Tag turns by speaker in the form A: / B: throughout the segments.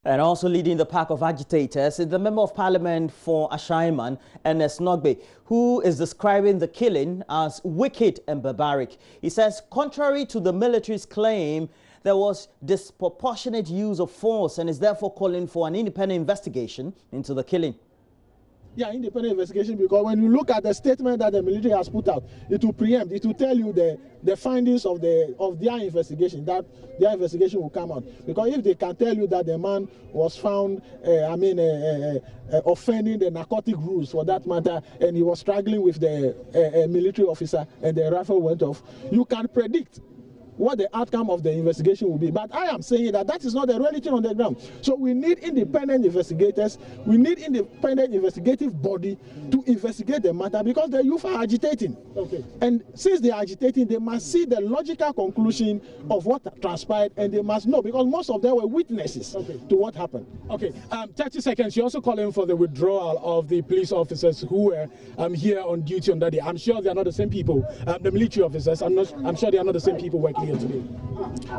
A: And also leading the pack of agitators is the Member of Parliament for Ashaiman, Ernest Nogbe, who is describing the killing as wicked and barbaric. He says, contrary to the military's claim, there was disproportionate use of force and is therefore calling for an independent investigation into the killing.
B: Yeah, independent investigation, because when you look at the statement that the military has put out, it will preempt, it will tell you the findings of their investigation, that their investigation will come out. Because if they can tell you that the man was found, offending the narcotic rules for that matter, and he was struggling with the military officer and the rifle went off, you can predict what the outcome of the investigation will be. But I am saying that that is not the reality on the ground. So we need independent investigators, we need independent investigative body to investigate the matter, because the youth are agitating. Okay. And since they are agitating, they must see the logical conclusion of what transpired, and they must know, because most of them were witnesses to what happened.
C: Okay, 30 seconds. You're also calling for the withdrawal of the police officers who were here on duty on that day. I'm sure they are not the same people, the military officers. I'm sure they are not the same people working here today.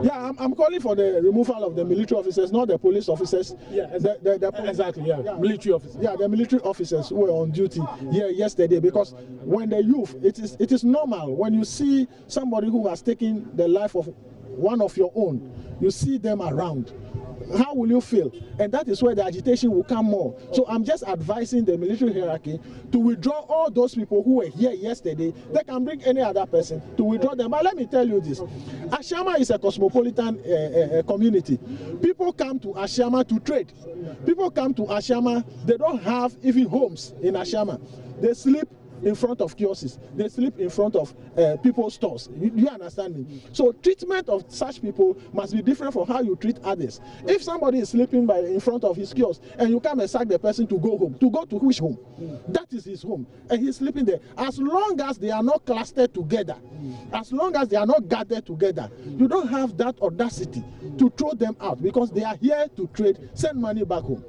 B: Yeah, I'm calling for the removal of the military officers, not the police officers.
C: Yeah, exactly. Yeah, military officers.
B: Yeah, the military officers who were on duty here yesterday, because when the youth, it is normal when you see somebody who has taken the life of one of your own, you see them around. How will you feel? And that is where the agitation will come more. So I'm just advising the military hierarchy to withdraw all those people who were here yesterday. They can bring any other person to withdraw them. But let me tell you this. Ashaiman is a cosmopolitan community. People come to Ashaiman to trade. People come to Ashaiman, they don't have even homes in Ashaiman. They sleep in front of kiosks, they sleep in front of people's stores. You understand me? So treatment of such people must be different from how you treat others. If somebody is sleeping in front of his kiosk and you come and sack the person to go home, to go to which home? That is his home, and he's sleeping there. As long as they are not clustered together, as long as they are not gathered together, you don't have that audacity to throw them out, because they are here to trade, send money back home.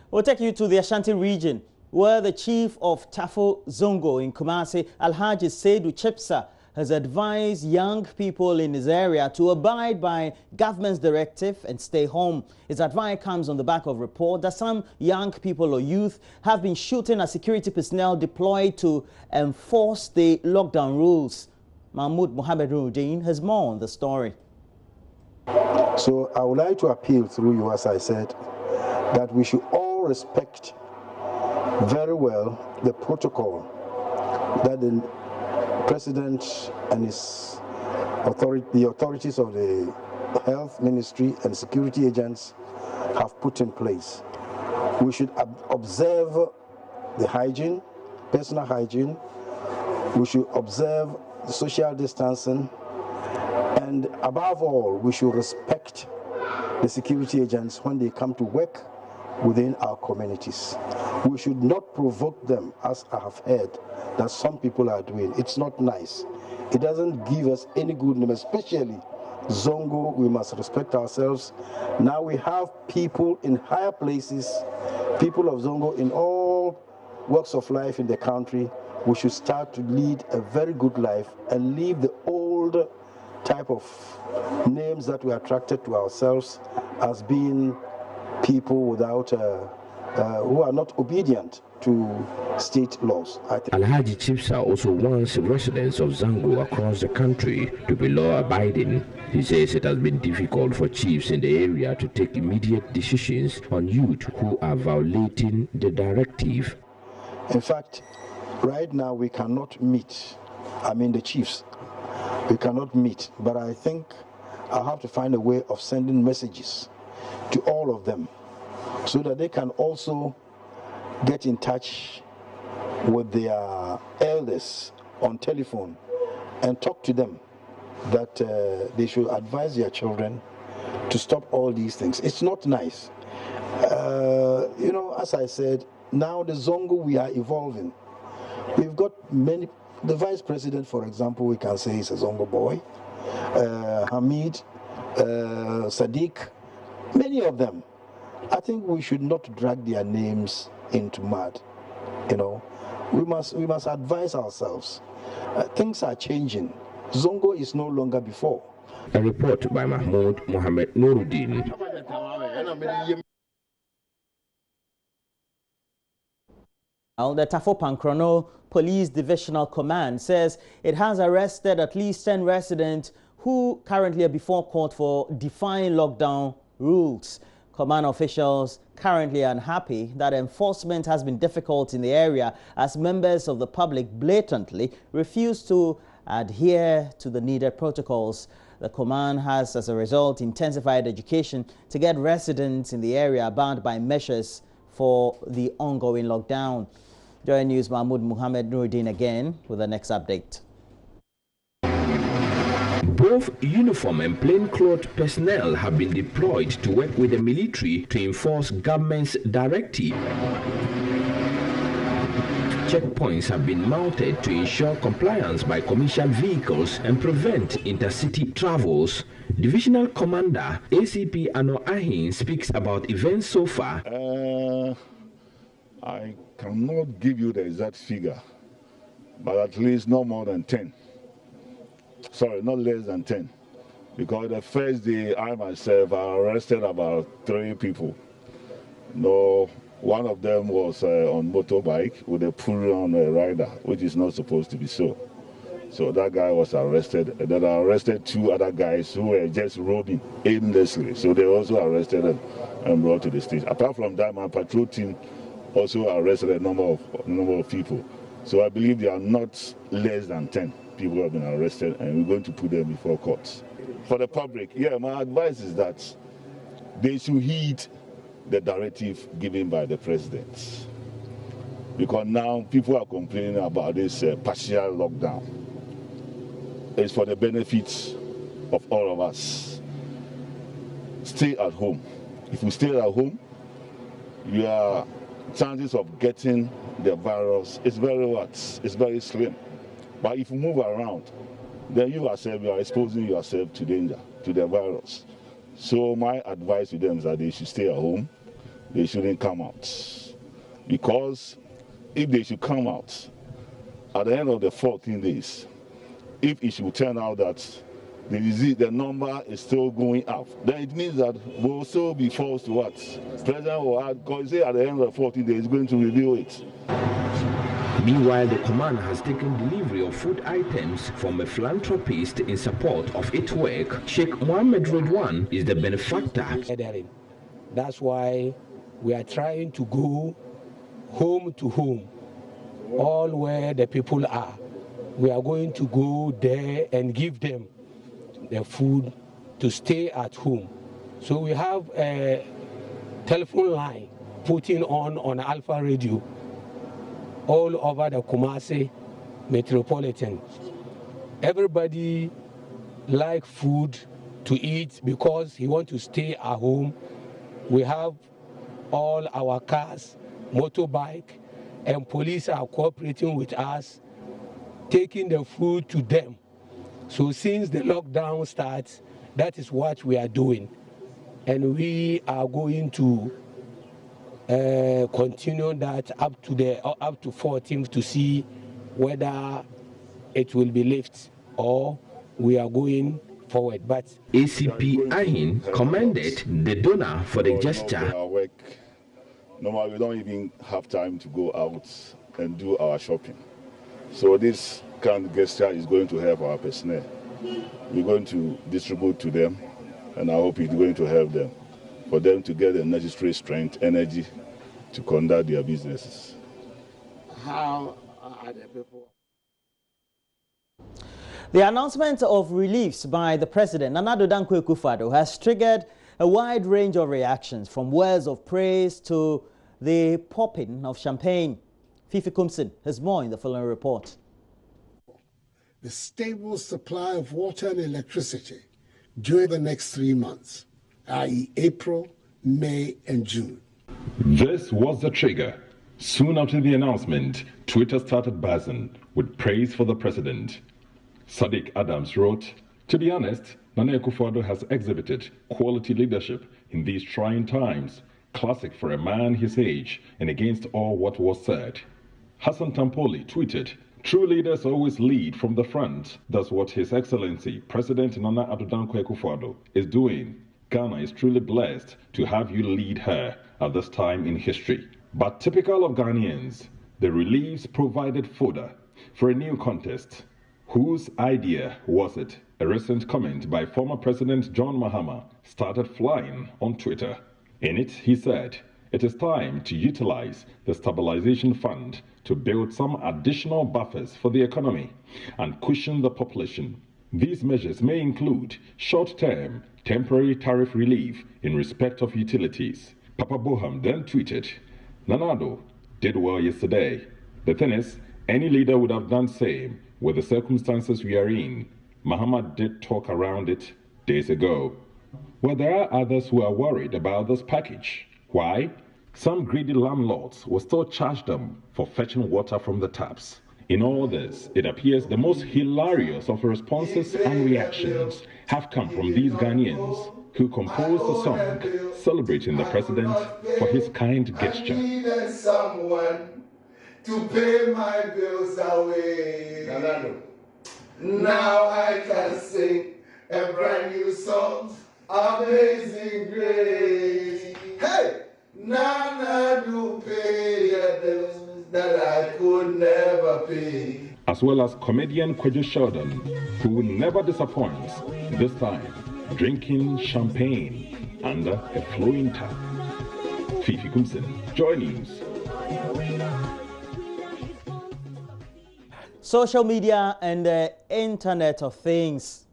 A: We'll take you to the Ashanti region, where the chief of Tafo Zongo in Kumasi, Alhaji Seydou Chipsa, has advised young people in his area to abide by government's directive and stay home. His advice comes on the back of a report that some young people or youth have been shooting at security personnel deployed to enforce the lockdown rules. Mahmoud Mohamed Nuruddin has more on the story.
D: So I would like to appeal through you, as I said, that we should all respect very well the protocol that the president and his the authorities of the health ministry and security agents have put in place. We should observe the hygiene, personal hygiene. We should observe the social distancing, and above all, we should respect the security agents when they come to work within our communities. We should not provoke them, as I have heard that some people are doing. It's not nice. It doesn't give us any good name, especially Zongo. We must respect ourselves. Now we have people in higher places, people of Zongo in all walks of life in the country. We should start to lead a very good life and leave the old type of names that we attracted to ourselves as being people without who are not obedient to state laws.
E: Alhaji Chipsa also wants residents of Zongo across the country to be law-abiding. He says it has been difficult for chiefs in the area to take immediate decisions on youth who are violating the directive.
D: In fact, right now we cannot meet, the chiefs, we cannot meet, but I think I'll have to find a way of sending messages to all of them so that they can also get in touch with their elders on telephone and talk to them that they should advise their children to stop all these things. It's not nice. As I said, now the Zongo, we are evolving. We've got many, the vice president, for example, we can say is a Zongo boy, Hamid, Sadiq, many of them. I think we should not drag their names into mud. We must advise ourselves. Things are changing. Zongo is no longer before.
E: A report by Mahmoud Mohamed Nuruddin.
A: The Tafo Pankrono Police Divisional Command says it has arrested at least 10 residents who currently are before court for defying lockdown rules. Command officials currently are unhappy that enforcement has been difficult in the area as members of the public blatantly refuse to adhere to the needed protocols. The command has, as a result, intensified education to get residents in the area bound by measures for the ongoing lockdown. Joy News Mahmoud Muhammad Nuruddin again with the next update.
E: Both uniform and plainclothes personnel have been deployed to work with the military to enforce government's directive. Checkpoints have been mounted to ensure compliance by commercial vehicles and prevent intercity travels. Divisional Commander ACP Ano Ahin speaks about events so far.
F: I cannot give you the exact figure, but at least no more than 10. Sorry, not less than 10. Because the first day I myself arrested about 3 people. No, one of them was on motorbike with a pull-on rider, which is not supposed to be so. So that guy was arrested. And then I arrested 2 other guys who were just roaming aimlessly. So they also arrested and brought to the station. Apart from that, my patrol team also arrested a number of people. So I believe there are not less than 10 people who have been arrested, and we're going to put them before courts. For the public, my advice is that they should heed the directive given by the president. Because now people are complaining about this partial lockdown. It's for the benefit of all of us. Stay at home. If you stay at home, your chances of getting the virus is very slim. But if you move around, then you are exposing yourself to danger, to the virus. So my advice to them is that they should stay at home. They shouldn't come out. Because if they should come out, at the end of the 14 days, if it should turn out that the number is still going up, then it means that we'll still be forced to what? President will add, because at the end of the 14 days, he's going to review it.
E: Meanwhile, the command has taken delivery of food items from a philanthropist in support of its work. Sheikh Mohammed Redwan is the benefactor.
G: That's why we are trying to go home to home, all where the people are. We are going to go there and give them the food to stay at home. So we have a telephone line putting on Alpha Radio all over the Kumasi metropolitan. Everybody like food to eat because he want to stay at home. We have all our cars, motorbike, and police are cooperating with us, taking the food to them. So since the lockdown starts, that is what we are doing. And we are going to continue that up to 14th to see whether it will be lifted or we are going forward. But
E: ACP Ahin commended the donor for the gesture.
F: Normally, we don't even have time to go out and do our shopping. So this kind of gesture is going to help our personnel. We're going to distribute to them, and I hope it's going to help them, for them to get the necessary strength, energy to conduct their businesses.
G: how are the people?
A: The announcement of reliefs by the president, Nana Addo Dankwa Akufo-Addo, has triggered a wide range of reactions, from words of praise to the popping of champagne. Fifi Kumsin has more in the following report.
H: The stable supply of water and electricity during the next 3 months, i.e. April, May, and June.
I: This was the trigger. Soon after the announcement, Twitter started buzzing with praise for the president. Sadiq Adams wrote, "To be honest, Nana Akufo-Addo has exhibited quality leadership in these trying times, classic for a man his age and against all what was said." Hassan Tampoli tweeted, "True leaders always lead from the front. That's what His Excellency President Nana Addo Dankwa Akufo-Addo is doing. Ghana is truly blessed to have you lead her at this time in history." But typical of Ghanaians, the reliefs provided fodder for a new contest. Whose idea was it? A recent comment by former President John Mahama started flying on Twitter. In it, he said, "It is time to utilize the Stabilization Fund to build some additional buffers for the economy and cushion the population. These measures may include short-term, temporary tariff relief in respect of utilities." Papa Boham then tweeted, "Nana Addo did well yesterday. The thing is, any leader would have done same with the circumstances we are in. Mahama did talk around it days ago." Well, there are others who are worried about this package. Why? Some greedy landlords will still charge them for fetching water from the taps. In all this, it appears the most hilarious of responses and reactions have come from these Ghanaians who composed a song celebrating the president for his kind gesture.
J: I needed someone to pay my bills away. Now I can sing a brand new song, Amazing Grace. Hey! Nana do pay the bills that I could never pay.
I: As well as comedian Kwejo Sheldon, who never disappoints, this time drinking champagne under a flowing tap. Fifi Kumsin, Joy News.
A: Social media and the Internet of Things.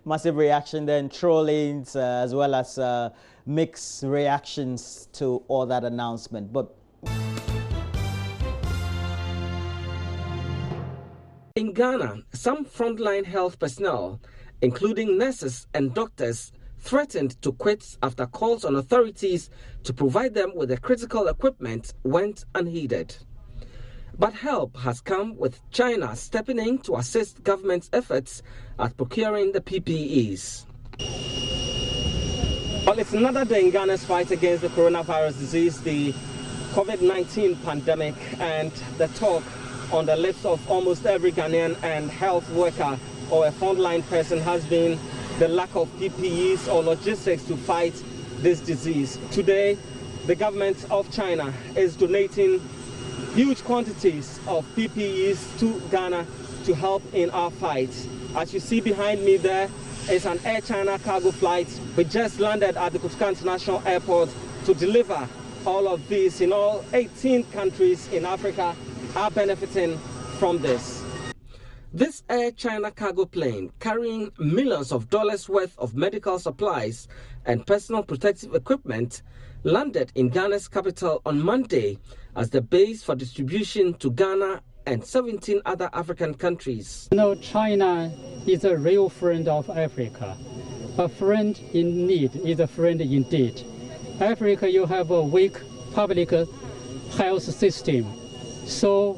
A: Massive reaction then, trollings, as well as mixed reactions to all that announcement. But
K: in Ghana, some frontline health personnel, including nurses and doctors, threatened to quit after calls on authorities to provide them with the critical equipment went unheeded. But help has come, with China stepping in to assist government's efforts at procuring the PPEs. Well, it's another day in Ghana's fight against the coronavirus disease, the COVID-19 pandemic, and the talk on the lips of almost every Ghanaian and health worker or a frontline person has been the lack of PPEs or logistics to fight this disease. Today, the government of China is donating huge quantities of PPEs to Ghana to help in our fight. As you see behind me, there is an Air China cargo flight. We just landed at the Kotoka International Airport to deliver all of these. In all, 18 countries in Africa are benefiting from this. This Air China cargo plane, carrying millions of dollars worth of medical supplies and personal protective equipment, landed in Ghana's capital on Monday as the base for distribution to Ghana and 17 other African countries.
L: You know, China is a real friend of Africa. A friend in need is a friend indeed. Africa, you have a weak public health system. So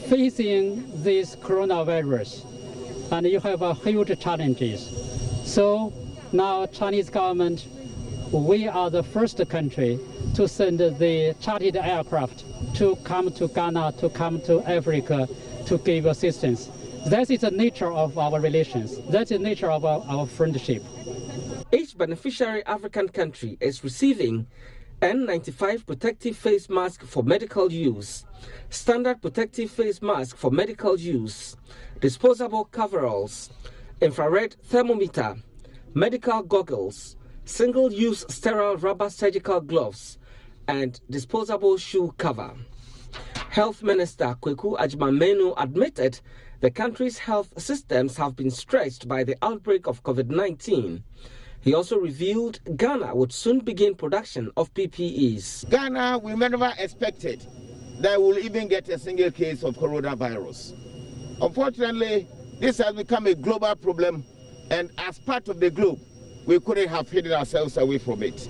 L: facing this coronavirus, and you have a huge challenges. So now Chinese government, we are the first country to send the chartered aircraft to come to Ghana, to come to Africa, to give assistance. That is the nature of our relations. That's the nature of our friendship.
K: Each beneficiary African country is receiving N95 protective face mask for medical use, standard protective face mask for medical use, disposable coveralls, infrared thermometer, medical goggles, single-use sterile rubber surgical gloves, and disposable shoe cover. Health Minister Kweku Agyeman-Manu admitted the country's health systems have been stretched by the outbreak of COVID-19. He also revealed Ghana would soon begin production of PPEs.
M: Ghana, we never expected that we'll even get a single case of coronavirus. Unfortunately, this has become a global problem, and as part of the globe, we couldn't have hidden ourselves away from it.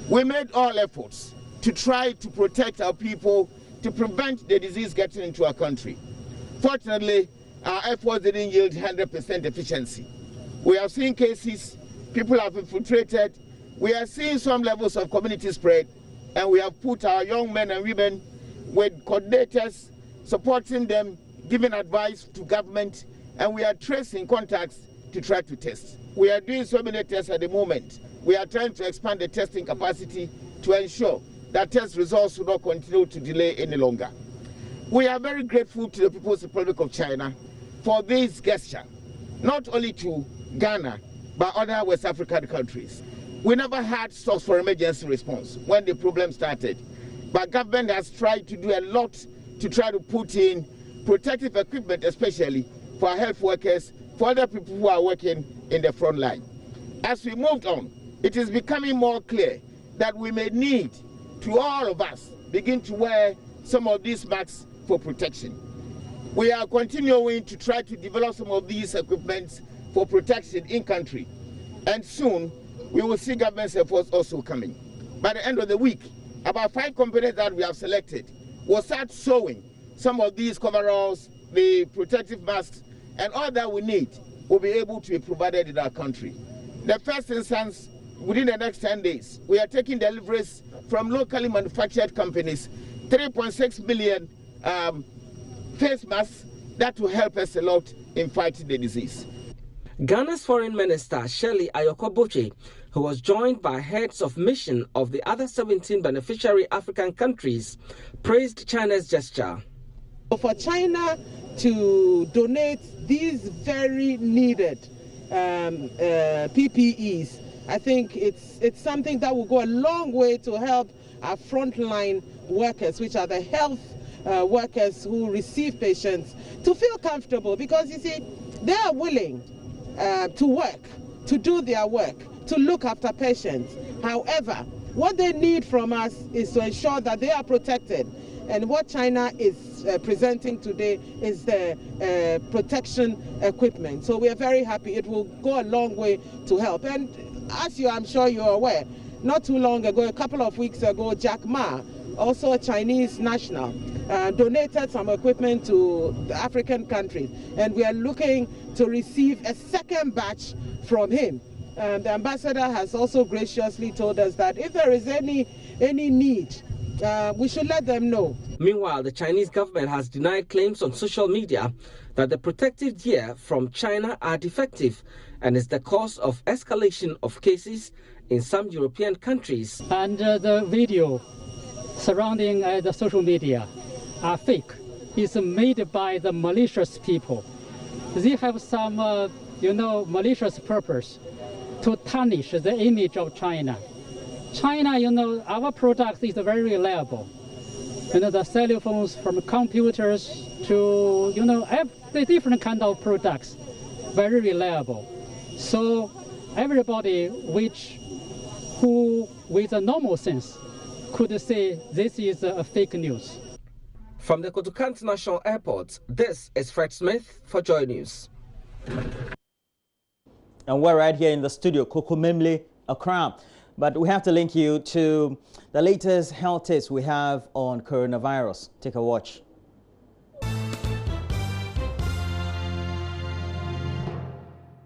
M: We made all efforts to try to protect our people, to prevent the disease getting into our country. Fortunately, our efforts didn't yield 100% efficiency. We have seen cases, people have infiltrated, we are seeing some levels of community spread, and we have put our young men and women with coordinators, supporting them, giving advice to government, and we are tracing contacts to try to test. We are doing so many tests at the moment. We are trying to expand the testing capacity to ensure that test results will not continue to delay any longer. We are very grateful to the People's Republic of China for this gesture, not only to Ghana, but other West African countries. We never had stocks for emergency response when the problem started, but government has tried to do a lot to try to put in protective equipment, especially for our health workers, for other people who are working in the front line. As we moved on, it is becoming more clear that we may need to all of us begin to wear some of these masks for protection. We are continuing to try to develop some of these equipments for protection in country, and soon we will see government efforts also coming. By the end of the week, about 5 companies that we have selected will start sewing some of these coveralls, the protective masks, and all that we need will be able to be provided in our country. The first instance, within the next 10 days, we are taking deliveries from locally manufactured companies, 3.6 million face masks that will help us a lot in fighting the disease.
K: Ghana's Foreign Minister Shirley Ayokoboche, who was joined by heads of mission of the other 17 beneficiary African countries, praised China's gesture.
N: For China to donate these very needed PPEs, I think it's something that will go a long way to help our frontline workers, which are the health workers who receive patients, to feel comfortable, because you see, they are willing to work, to do their work, to look after patients. However, what they need from us is to ensure that they are protected. And what China is presenting today is the protection equipment. So we are very happy. It will go a long way to help. And as I'm sure you're aware, not too long ago, a couple of weeks ago, Jack Ma, also a Chinese national, donated some equipment to the African countries. And we are looking to receive a second batch from him. The ambassador has also graciously told us that if there is any need, we should let them know.
K: Meanwhile, the Chinese government has denied claims on social media that the protective gear from China are defective and is the cause of escalation of cases in some European countries.
L: And the video surrounding the social media are fake. It's made by the malicious people. They have some, malicious purpose to tarnish the image of China. China, our product is very reliable. The cell phones, from computers to, the different kind of products, very reliable. So everybody who with a normal sense could say this is a fake news.
K: From the Kotoka International Airport, this is Fred Smith for Joy News.
A: And we're right here in the studio, Kokomemle, Accra. But we have to link you to the latest health tips we have on coronavirus. Take a watch.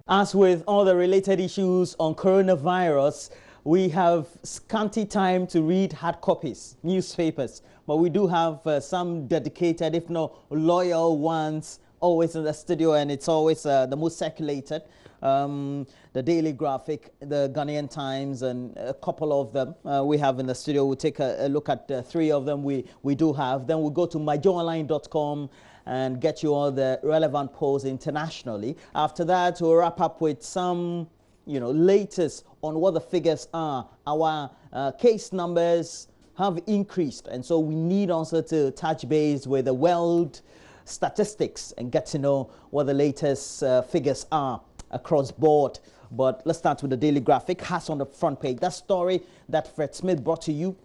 A: As with all the related issues on coronavirus, we have scanty time to read hard copies, newspapers, but we do have some dedicated, if not loyal ones, always in the studio, and it's always the most circulated. The Daily Graphic, the Ghanaian Times, and a couple of them we have in the studio. We'll take a look at 3 of them we do have. Then we'll go to myjoyonline.com and get you all the relevant polls internationally. After that, we'll wrap up with some latest on what the figures are. Our case numbers have increased, and so we need also to touch base with the world statistics and get to know what the latest figures are across board. But let's start with the Daily Graphic. Has on the front page that story that Fred Smith brought to you.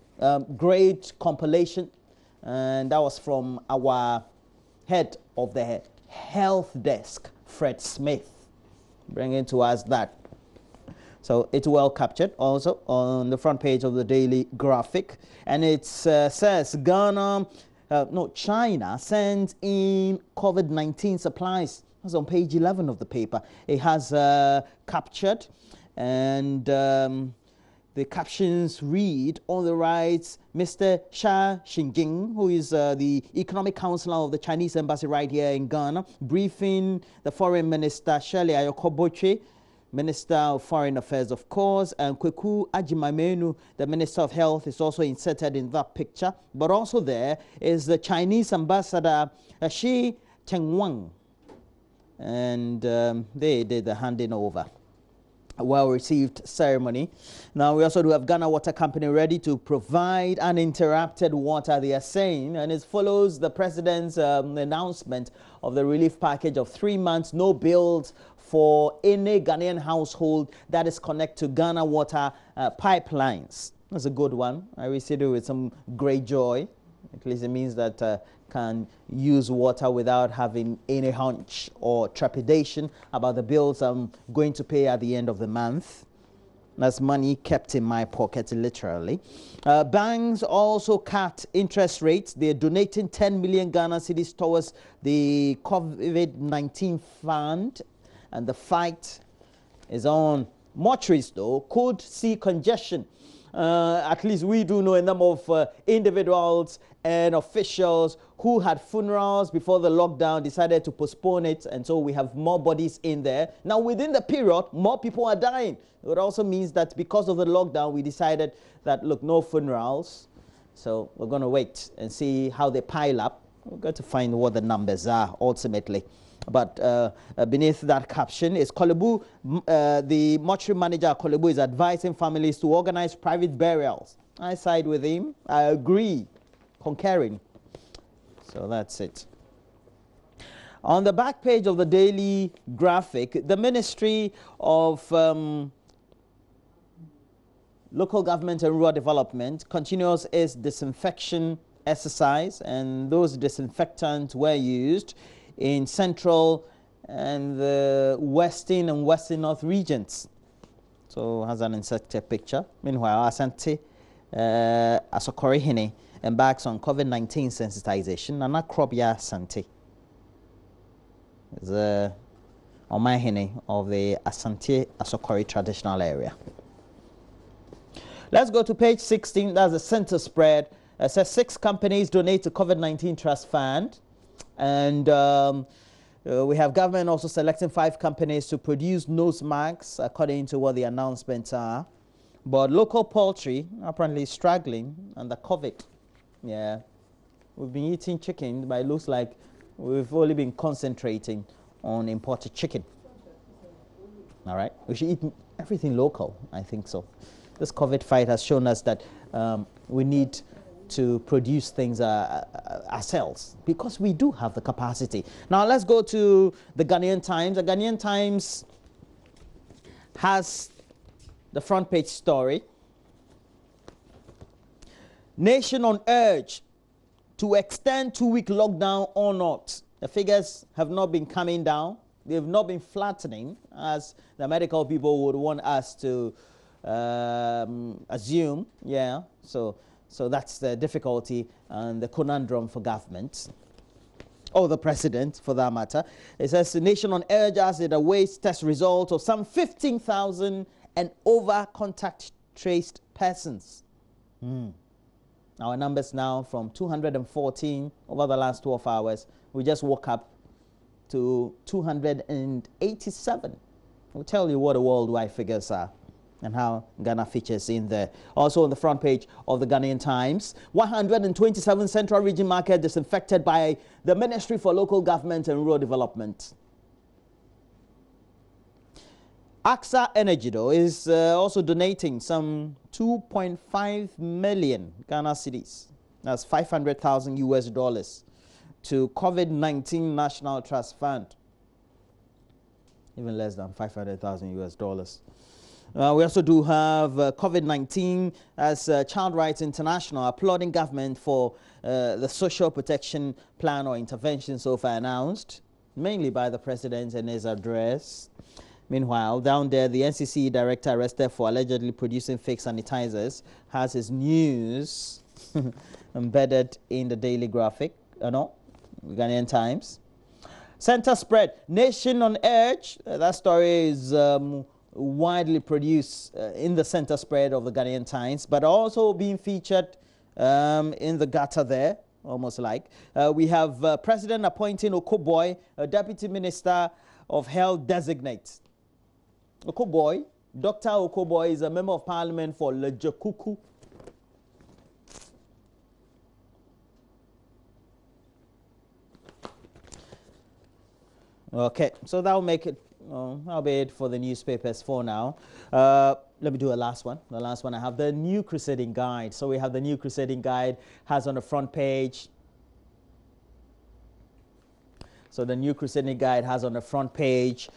A: Great compilation, and that was from our head of the health desk, Fred Smith, bringing to us that. So it's well captured also on the front page of the Daily Graphic, and it says China sends in COVID-19 supplies. That's on page 11 of the paper. It has captured, and the captions read, on the right, Mr. Xia Xinjing, who is the economic counselor of the Chinese embassy right here in Ghana, briefing the foreign minister, Shirley Ayokoboche, Minister of Foreign Affairs, of course, and Kweku Agyeman-Manu, the Minister of Health, is also inserted in that picture. But also there is the Chinese ambassador, Shi Chengwang, and they did the handing over. A well-received ceremony. Now, we also do have Ghana Water Company ready to provide uninterrupted water, they are saying, and it follows the President's announcement of the relief package of 3 months, no bills for any Ghanaian household that is connected to Ghana Water pipelines. That's a good one. I received it with some great joy. At least it means that can use water without having any hunch or trepidation about the bills I'm going to pay at the end of the month. That's money kept in my pocket, literally. Banks also cut interest rates. They're donating 10 million Ghana cedis towards the COVID-19 fund. And the fight is on. Mortuaries, though, could see congestion. At least we do know a number of individuals and officials who had funerals before the lockdown decided to postpone it, and so we have more bodies in there. Now, within the period, more people are dying. It also means that because of the lockdown, we decided that, look, no funerals. So we're going to wait and see how they pile up. We're going to find what the numbers are ultimately. But beneath that caption is Kolebu, the mortuary manager Kolebu is advising families to organize private burials. I side with him. I agree. Concurring. So that's it. On the back page of the Daily Graphic, the Ministry of Local Government and Rural Development continues its disinfection exercise, and those disinfectants were used in central and the western and western north regions. So has an inserted picture. Meanwhile, Asante Asokore Hene embarks on COVID-19 sensitization. Nana Krobia Asante is Omai Hene of the Asante Asokore traditional area. Let's go to page 16. That's the center spread. It says 6 companies donate to COVID-19 trust fund. And we have government also selecting 5 companies to produce nose masks according to what the announcements are. But local poultry apparently struggling under COVID. Yeah, we've been eating chicken, but it looks like we've only been concentrating on imported chicken. All right, we should eat everything local, I think so. This COVID fight has shown us that we need to produce things ourselves because we do have the capacity. Now let's go to the Ghanaian Times. The Ghanaian Times has the front page story. Nation on urge to extend 2-week lockdown or not. The figures have not been coming down. They have not been flattening as the medical people would want us to assume. Yeah, so that's the difficulty and the conundrum for government, or the president for that matter. It says the nation on urge as it awaits test results of some 15,000 and over contact traced persons. Our numbers now from 214 over the last 12 hours. We just woke up to 287. We'll tell you what the worldwide figures are and how Ghana features in there. Also on the front page of the Ghanaian Times, 127 Central Region market disinfected by the Ministry for Local Government and Rural Development. AXA Energy, though, is also donating some 2.5 million Ghana cedis. That's $500,000 to COVID-19 National Trust Fund. Even less than $500,000. We also do have COVID-19 as Child Rights International applauding government for the social protection plan or intervention so far announced, mainly by the president in his address. Meanwhile, down there, the NCC director arrested for allegedly producing fake sanitizers has his news embedded in the Daily Graphic, Ghanaian Times. Center spread, nation on edge. That story is widely produced in the center spread of the Ghanaian Times, but also being featured in the gutter there, almost like. We have President appointing Okoboy, a Deputy Minister of Health designate. Okoboy, Dr. Okoboy is a member of parliament for Lejakuku. Okay, so that'll make it, that'll be it for the newspapers for now. Let me do a last one. The last one I have, the New Crusading Guide. So we have the New Crusading Guide, has on the front page. So the New Crusading Guide has on the front page,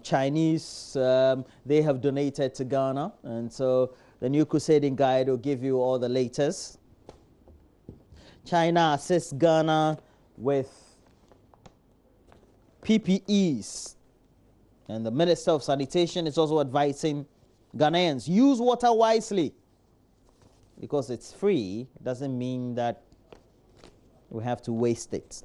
A: Chinese, they have donated to Ghana. And so the New Crusading Guide will give you all the latest. China assists Ghana with PPEs, and the Minister of Sanitation is also advising Ghanaians use water wisely. Because it's free doesn't mean that we have to waste it.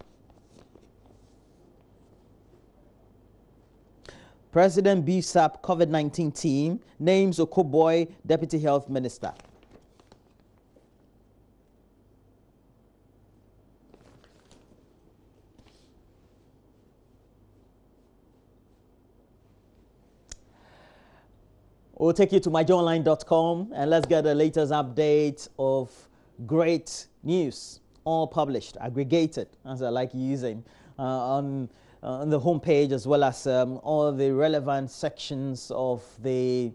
A: President beefs up COVID-19 team, names Okoboy Deputy Health Minister. We'll take you to myjoyonline.com and let's get the latest update of great news, all published, aggregated, as I like using, on the homepage, as well as all the relevant sections of the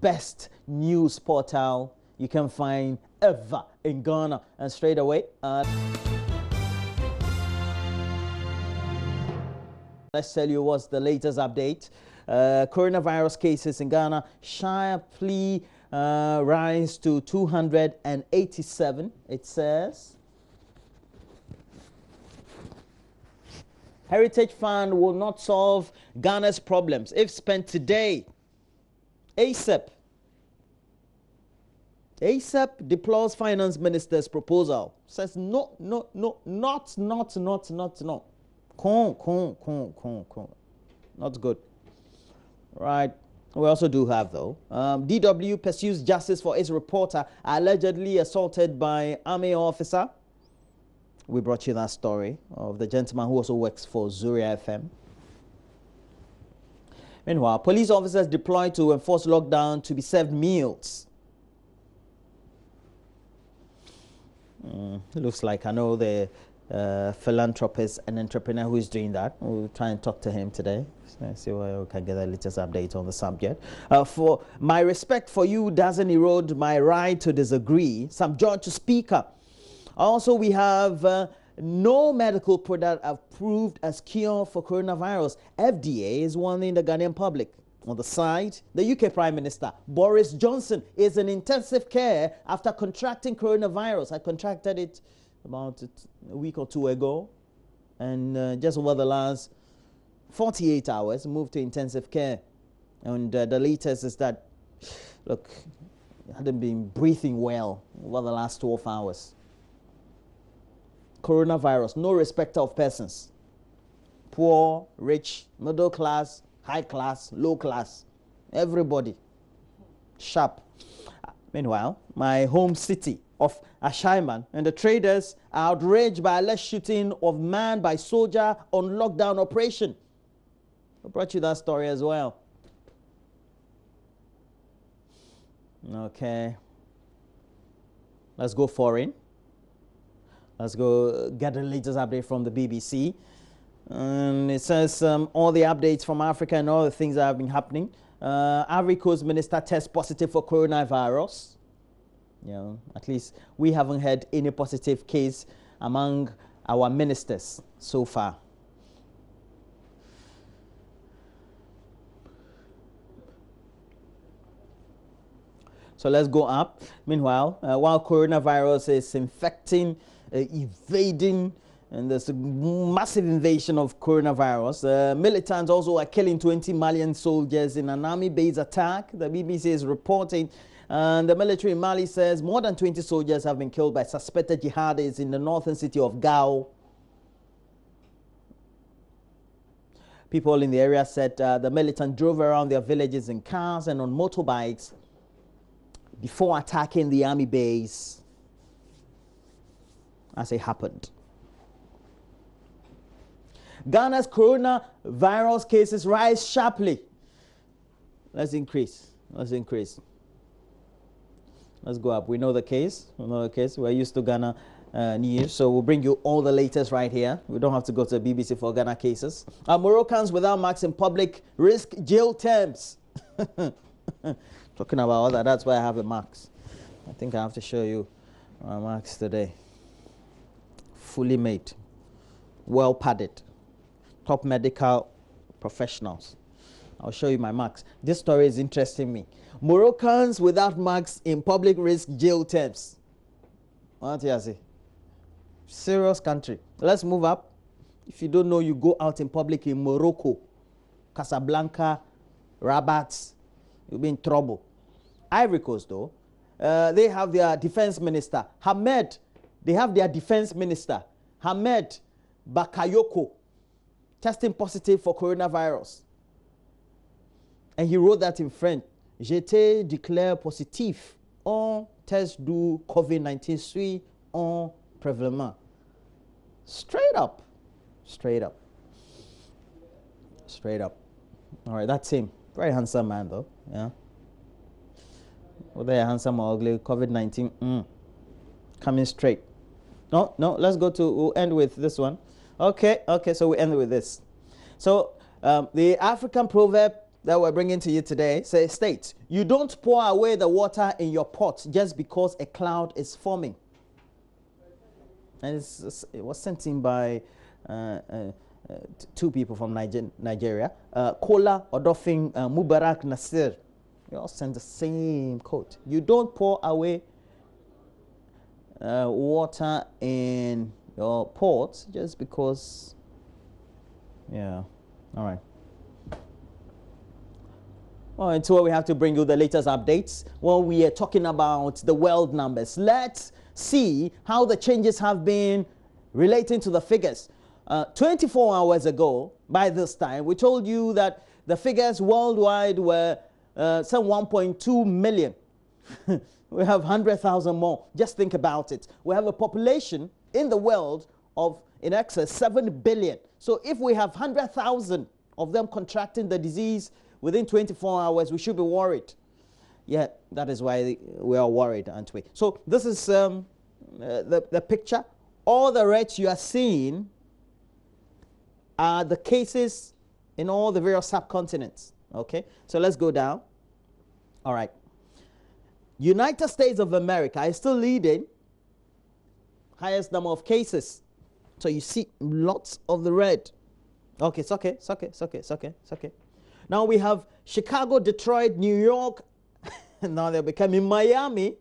A: best news portal you can find ever in Ghana. And straight away, let's tell you what's the latest update. Coronavirus cases in Ghana sharply rise to 287, it says. Heritage Fund will not solve Ghana's problems if spent today. ASAP deplores Finance Minister's proposal. Says not. Not good. Right. We also do have, though, DW pursues justice for its reporter allegedly assaulted by army officer. We brought you that story of the gentleman who also works for Zuria FM. Meanwhile, police officers deployed to enforce lockdown to be served meals. It looks like I know the philanthropist and entrepreneur who is doing that. We'll try and talk to him today. Let's see where we can get the latest update on the subject. For my respect for you doesn't erode my right to disagree. Some George to Speaker. Also, we have no medical product approved as cure for coronavirus. FDA is warning the Ghanaian public. On the side, the UK Prime Minister, Boris Johnson, is in intensive care after contracting coronavirus. I contracted it about a week or two ago, and just over the last 48 hours, moved to intensive care. And the latest is that, look, he hadn't been breathing well over the last 12 hours. Coronavirus, no respecter of persons. Poor, rich, middle class, high class, low class. Everybody. Sharp. Meanwhile, my home city of Ashaiman and the traders are outraged by alleged shooting of man by soldier on lockdown operation. I brought you that story as well. Okay. Let's go foreign. Let's go get the latest update from the BBC. And it says all the updates from Africa and all the things that have been happening. Ivory Coast minister tests positive for coronavirus. At least we haven't had any positive case among our ministers so far. So let's go up. Meanwhile, while coronavirus is infecting, evading, and there's a massive invasion of coronavirus, militants also are killing 20 Malian soldiers in an army-based attack. The BBC is reporting. And the military in Mali says more than 20 soldiers have been killed by suspected jihadists in the northern city of Gao. People in the area said the militants drove around their villages in cars and on motorbikes before attacking the army base as it happened. Ghana's coronavirus cases rise sharply. Let's increase. Let's increase. Let's go up. We know the case. We know the case. We're used to Ghana news, so we'll bring you all the latest right here. We don't have to go to the BBC for Ghana cases. Moroccans without marks in public risk jail terms. Talking about all that, that's why I have the marks. I think I have to show you my marks today. Fully made, well padded, top medical professionals. I'll show you my marks. This story is interesting me. Moroccans without marks in public risk jail terms. What do you say? Serious country. Let's move up. If you don't know, you go out in public in Morocco, Casablanca, Rabat, you'll be in trouble. Ivory Coast, though, they have their defense minister, Hamed. They have their defense minister, Hamed Bakayoko, testing positive for coronavirus. And he wrote that in French. J'étais déclaré positif en test du COVID-19 suis en prévalent. Straight up. Straight up. Straight up. All right, that's him. Very handsome man, though. Yeah. Whether handsome or ugly, COVID-19, coming straight. No, let's go to, we'll end with this one. Okay, so we end with this. So the African proverb that we're bringing to you today states, you don't pour away the water in your pot just because a cloud is forming. And it was sent in by two people from Nigeria, Kola Odofin Mubarak Nasir. They all sent the same quote. You don't pour away water in your pot just because, yeah, all right. Well, and so we have to bring you the latest updates. Well, we are talking about the world numbers. Let's see how the changes have been relating to the figures. 24 hours ago, by this time, we told you that the figures worldwide were some 1.2 million. We have 100,000 more. Just think about it. We have a population in the world of in excess 7 billion. So if we have 100,000 of them contracting the disease within 24 hours, we should be worried. Yeah, that is why we are worried, aren't we? So this is the picture. All the reds you are seeing are the cases in all the various subcontinents. Okay, so let's go down. All right. United States of America is still leading, highest number of cases. So you see lots of the red. Okay, it's okay, it's okay, it's okay, it's okay, it's okay. Now we have Chicago, Detroit, New York. Now they're becoming Miami,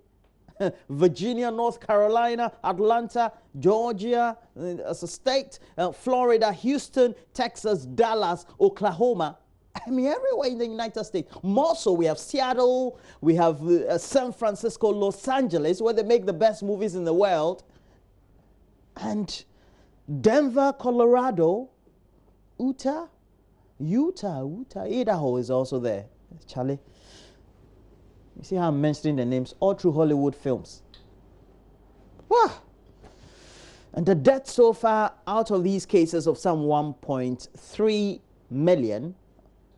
A: Virginia, North Carolina, Atlanta, Georgia as a state, Florida, Houston, Texas, Dallas, Oklahoma. I mean, everywhere in the United States. More so, we have Seattle, we have San Francisco, Los Angeles, where they make the best movies in the world. And Denver, Colorado, Utah, Idaho is also there. Charlie, you see how I'm mentioning the names all through Hollywood films. Wow. And the deaths so far out of these cases of some 1.3 million,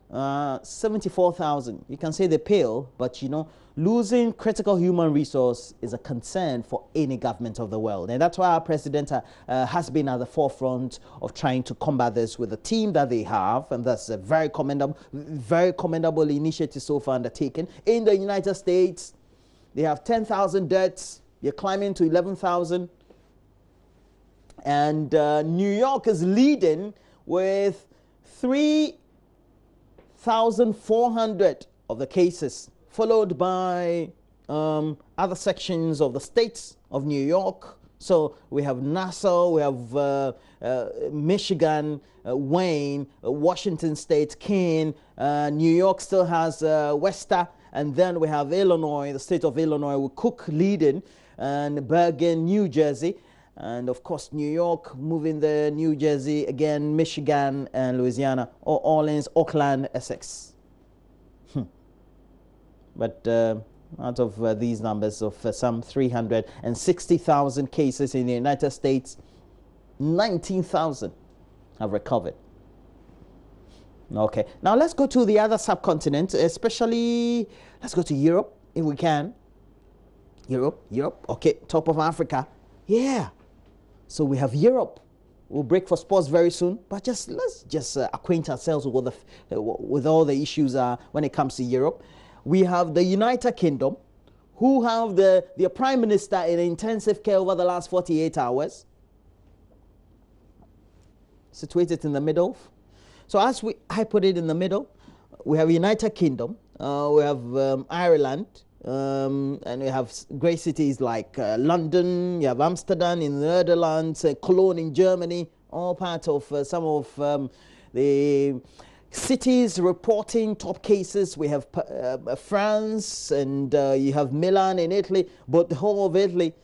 A: 74,000. You can say they pale, but you know, losing critical human resource is a concern for any government of the world. And that's why our president has been at the forefront of trying to combat this with the team that they have. And that's a very commendable initiative so far undertaken. In the United States, they have 10,000 deaths. They're climbing to 11,000. And New York is leading with 3,400 of the cases, followed by other sections of the states of New York. So we have Nassau, we have Michigan, Wayne, Washington State, Keene. New York still has Worcester, and then we have Illinois, the state of Illinois, with Cook leading, and Bergen, New Jersey. And of course, New York moving there, New Jersey, again, Michigan and Louisiana, Orleans, Oakland, Essex. But out of these numbers of some 360,000 cases in the United States, 19,000 have recovered. Okay. Now let's go to the other subcontinent, especially let's go to Europe if we can. Europe. Okay, top of Africa. Yeah. So we have Europe. We'll break for sports very soon, but let's just acquaint ourselves with all the issues when it comes to Europe. We have the United Kingdom, who have their prime minister in intensive care over the last 48 hours. Situated in the middle. So as I put it in the middle, we have United Kingdom, we have Ireland, and we have great cities like London, you have Amsterdam in the Netherlands, Cologne in Germany, all part of some of the cities reporting top cases. We have France, and you have Milan in Italy, but the whole of Italy,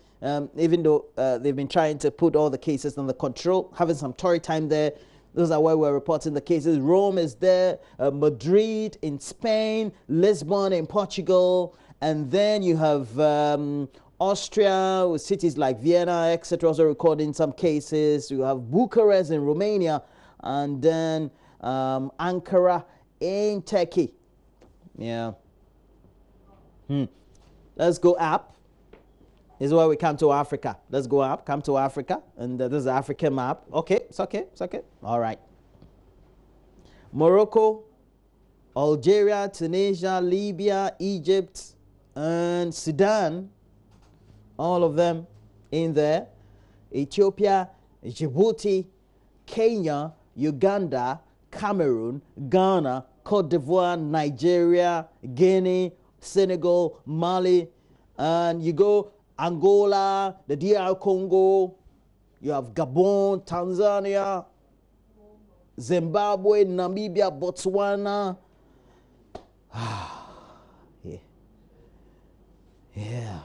A: even though they've been trying to put all the cases under control, having some Tory time there. Those are where we're reporting the cases. Rome is there, Madrid in Spain, Lisbon in Portugal, and then you have Austria with cities like Vienna, etc. also recording some cases. You have Bucharest in Romania, and then Ankara in Turkey. Yeah. Let's go up. This is where we come to Africa. Let's go up, come to Africa, and this is the African map. Okay, it's okay. All right. Morocco, Algeria, Tunisia, Libya, Egypt, and Sudan, all of them in there. Ethiopia, Djibouti, Kenya, Uganda, Cameroon, Ghana, Cote d'Ivoire, Nigeria, Guinea, Senegal, Mali, and you go Angola, the DR Congo, you have Gabon, Tanzania, Zimbabwe, Namibia, Botswana. Yeah.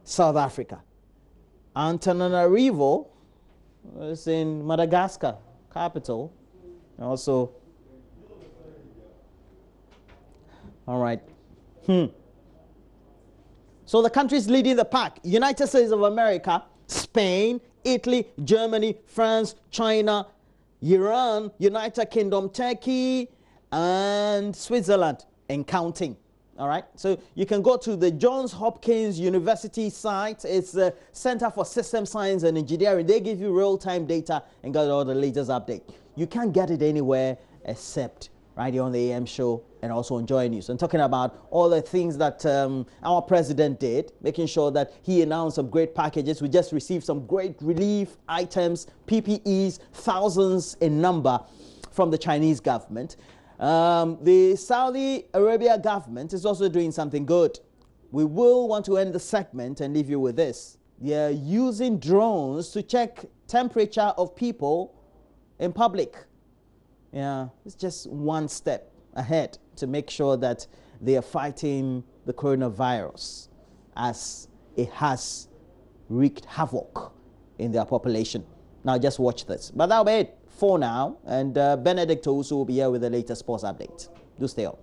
A: South Africa. Antananarivo is in Madagascar, capital. Also, all right. So the countries leading the pack: United States of America, Spain, Italy, Germany, France, China, Iran, United Kingdom, Turkey, and Switzerland, and counting. All right, so you can go to the Johns Hopkins University site. It's the Center for System Science and Engineering. They give you real-time data and got all the latest update. You can't get it anywhere except right here on the AM show and also on Joy News. And talking about all the things that our president did, making sure that he announced some great packages. We just received some great relief items, PPEs, thousands in number from the Chinese government. The Saudi Arabia government is also doing something good. We will want to end the segment and leave you with this. They're using drones to check temperature of people in public. Yeah, it's just one step ahead to make sure that they are fighting the coronavirus as it has wreaked havoc in their population. Now just watch this. But that'll be it for now. And Benedict Owusu will be here with the latest sports update. Do stay on.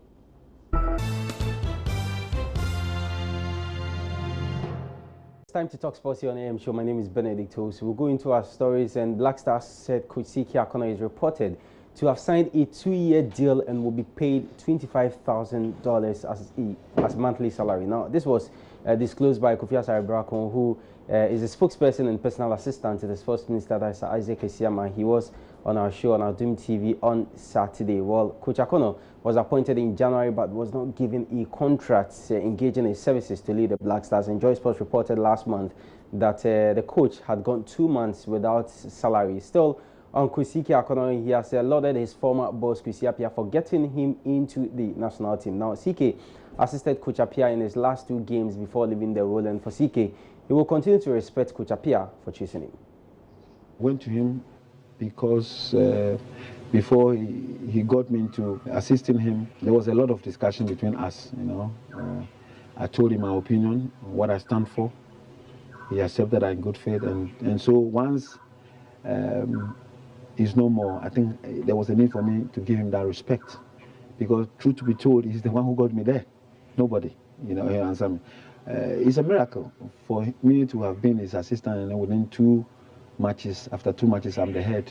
O: It's time to talk sports here on AM Show. My name is Benedict Owusu. We'll go into our stories, and Black Stars said Coach Siki Akono is reported to have signed a 2-year deal and will be paid $25,000 as monthly salary. Now, this was disclosed by Kofi Asare Brakon, who is a spokesperson and personal assistant to the Sports Minister, that's Isaac Esiama. He was on our show on our Doom TV on Saturday. Well, Coach Akono was appointed in January but was not given a contract engaging his services to lead the Black Stars. And Joy Sports reported last month that the coach had gone 2 months without salary. Still, on Coach Siki Akono, he has lauded his former boss, Kwesi Appiah, for getting him into the national team. Now, Siki assisted Coach Appiah in his last 2 games before leaving the role, and for Siki, he will continue to respect Coach Appiah for choosing him.
D: Went to him because before he got me into assisting him, there was a lot of discussion between us, you know. I told him my opinion, what I stand for. He accepted that in good faith, and so once he's no more, I think there was a need for me to give him that respect, because truth to be told, he's the one who got me there. Nobody, you know, he answered me. It's a miracle for me to have been his assistant, and then within 2 matches, after 2 matches, I'm the head.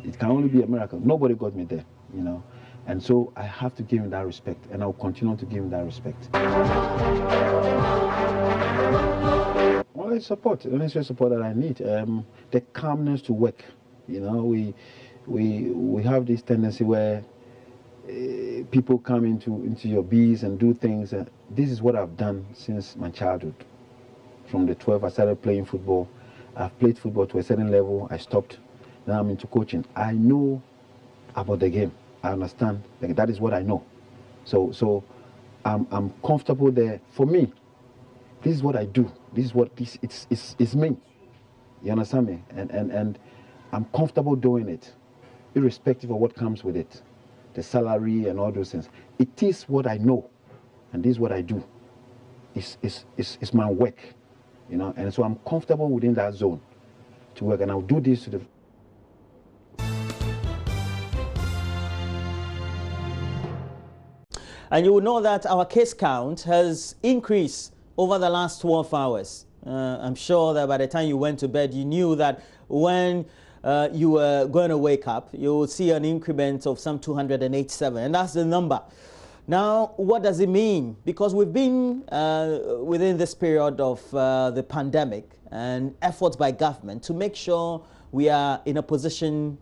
D: It can only be a miracle. Nobody got me there, you know. And so I have to give him that respect, and I'll continue to give him that respect. Well, it's support, the necessary support that I need. The calmness to work. You know, we have this tendency where people come into your bees and do things. This is what I've done since my childhood. From the 12, I started playing football. I've played football to a certain level. I stopped. Now I'm into coaching. I know about the game. I understand. Like, that is what I know. So I'm comfortable there. For me, this is what I do. This is what it's me. You understand me? And I'm comfortable doing it, irrespective of what comes with it, the salary and all those things. It is what I know, and this is what I do. It's my work, you know. And so I'm comfortable within that zone to work, and I'll do this to the.
A: And you will know that our case count has increased over the last 12 hours. I'm sure that by the time you went to bed, you knew that when you were going to wake up, you will see an increment of some 287, and that's the number. Now, what does it mean? Because we've been within this period of the pandemic and efforts by government to make sure we are in a position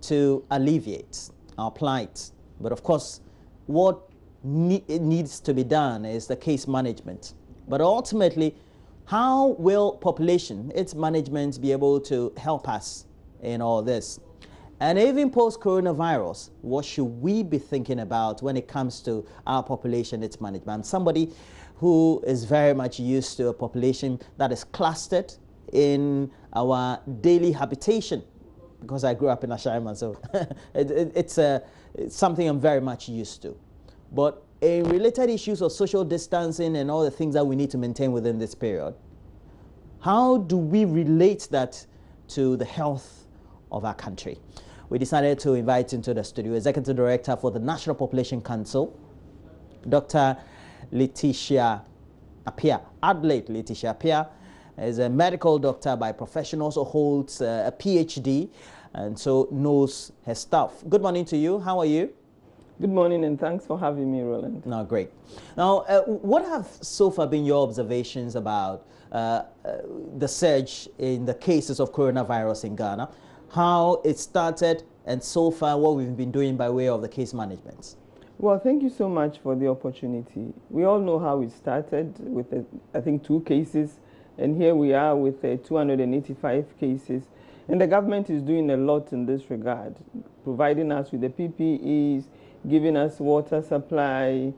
A: to alleviate our plight. But of course, what needs to be done is the case management. But ultimately, how will population, its management, be able to help us in all this? And even post-coronavirus, what should we be thinking about when it comes to our population, its management? I'm somebody who is very much used to a population that is clustered in our daily habitation, because I grew up in Ashaiman, so it's something I'm very much used to. But in related issues of social distancing and all the things that we need to maintain within this period, how do we relate that to the health of our country? We decided to invite into the studio Executive Director for the National Population Council, Dr. Letitia Appiah. Adelaide Letitia Appiah is a medical doctor by profession, also holds a PhD, and so knows her stuff. Good morning to you. How are you?
P: Good morning, and thanks for having me, Roland.
A: No, great. Now, what have so far been your observations about the surge in the cases of coronavirus in Ghana, how it started, and so far what we've been doing by way of the case management?
P: Well, thank you so much for the opportunity. We all know how it started with, I think, 2 cases, and here we are with 285 cases. And the government is doing a lot in this regard, providing us with the PPEs, giving us water supply,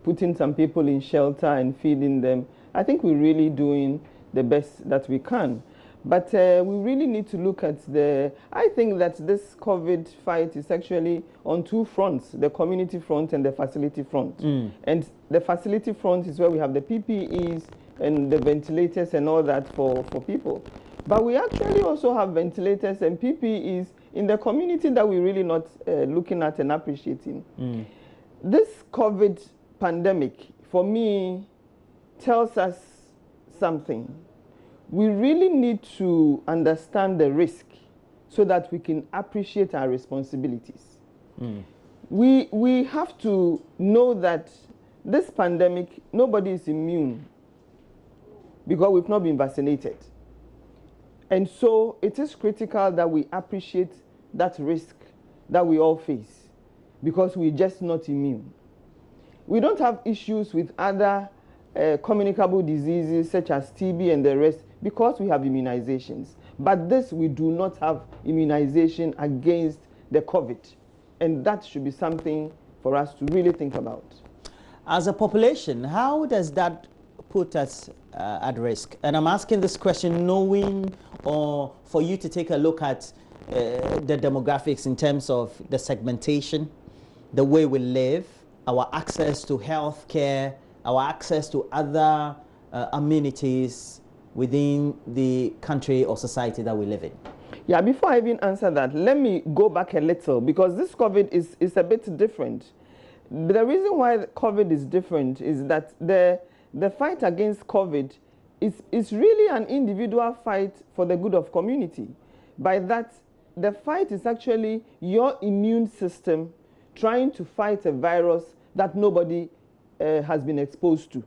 P: putting some people in shelter and feeding them. I think we're really doing the best that we can. But we really need to look at I think that this COVID fight is actually on 2 fronts, the community front and the facility front. And the facility front is where we have the PPEs and the ventilators and all that for people. But we actually also have ventilators and PPEs in the community that we're really not looking at and appreciating. This COVID pandemic, for me, tells us something. We really need to understand the risk so that we can appreciate our responsibilities. We have to know that this pandemic, nobody is immune because we've not been vaccinated. And so it is critical that we appreciate that risk that we all face because we're just not immune. We don't have issues with other communicable diseases such as TB and the rest because we have immunizations. But this, we do not have immunization against the COVID. And that should be something for us to really think about.
A: As a population, how does that put us at risk? And I'm asking this question knowing or for you to take a look at the demographics in terms of the segmentation, the way we live, our access to health care, our access to other amenities within the country or society that we live in.
P: Yeah, before I even answer that, let me go back a little because this COVID is a bit different. The reason why COVID is different is that the fight against COVID is really an individual fight for the good of community. By that, the fight is actually your immune system trying to fight a virus that nobody has been exposed to.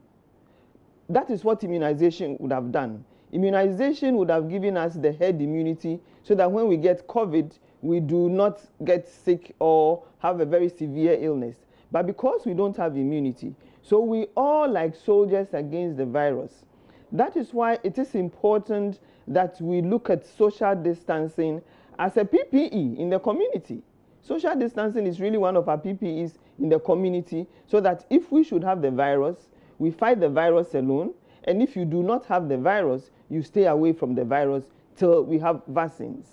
P: That is what immunization would have done. Immunization would have given us the herd immunity so that when we get COVID, we do not get sick or have a very severe illness. But because we don't have immunity, so we are like soldiers against the virus. That is why it is important that we look at social distancing as a PPE in the community. Social distancing is really one of our PPEs in the community, so that if we should have the virus, we fight the virus alone, and if you do not have the virus, you stay away from the virus till we have vaccines.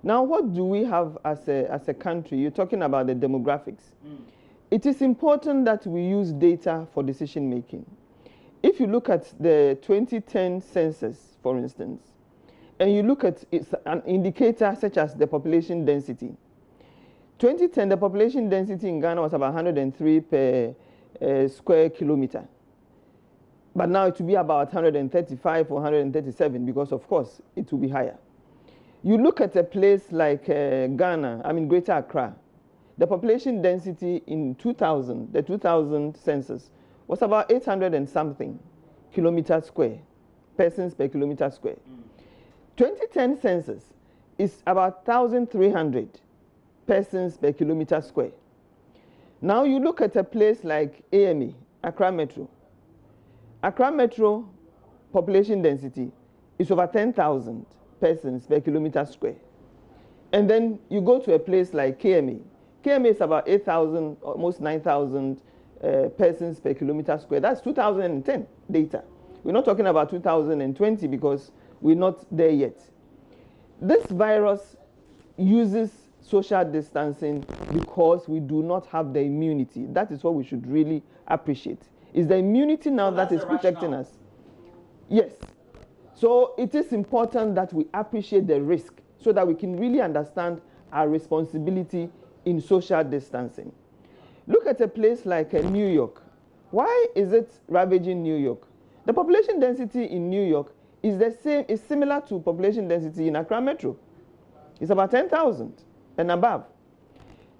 P: Now, what do we have as a country? You're talking about the demographics. It is important that we use data for decision making. If you look at the 2010 census, for instance, and you look at an indicator such as the population density. 2010, the population density in Ghana was about 103 per square kilometer. But now it will be about 135 or 137 because, of course, it will be higher. You look at a place like Ghana, Greater Accra, the population density in 2000, the 2000 census, was about 800 and something kilometers square, persons per kilometer square. 2010 census is about 1,300 persons per kilometer square. Now you look at a place like AME, Accra Metro. Accra Metro population density is over 10,000 persons per kilometer square. And then you go to a place like KMA. KMA is about 8,000, almost 9,000 persons per kilometer square. That's 2010 data. We're not talking about 2020 because we're not there yet. This virus uses social distancing because we do not have the immunity. That is what we should really appreciate. It's the immunity now that is protecting us. Yes. So it is important that we appreciate the risk so that we can really understand our responsibility in social distancing. Look at a place like New York. Why is it ravaging New York? The population density in New York is the same, is similar to population density in Accra Metro. It's about 10,000 and above.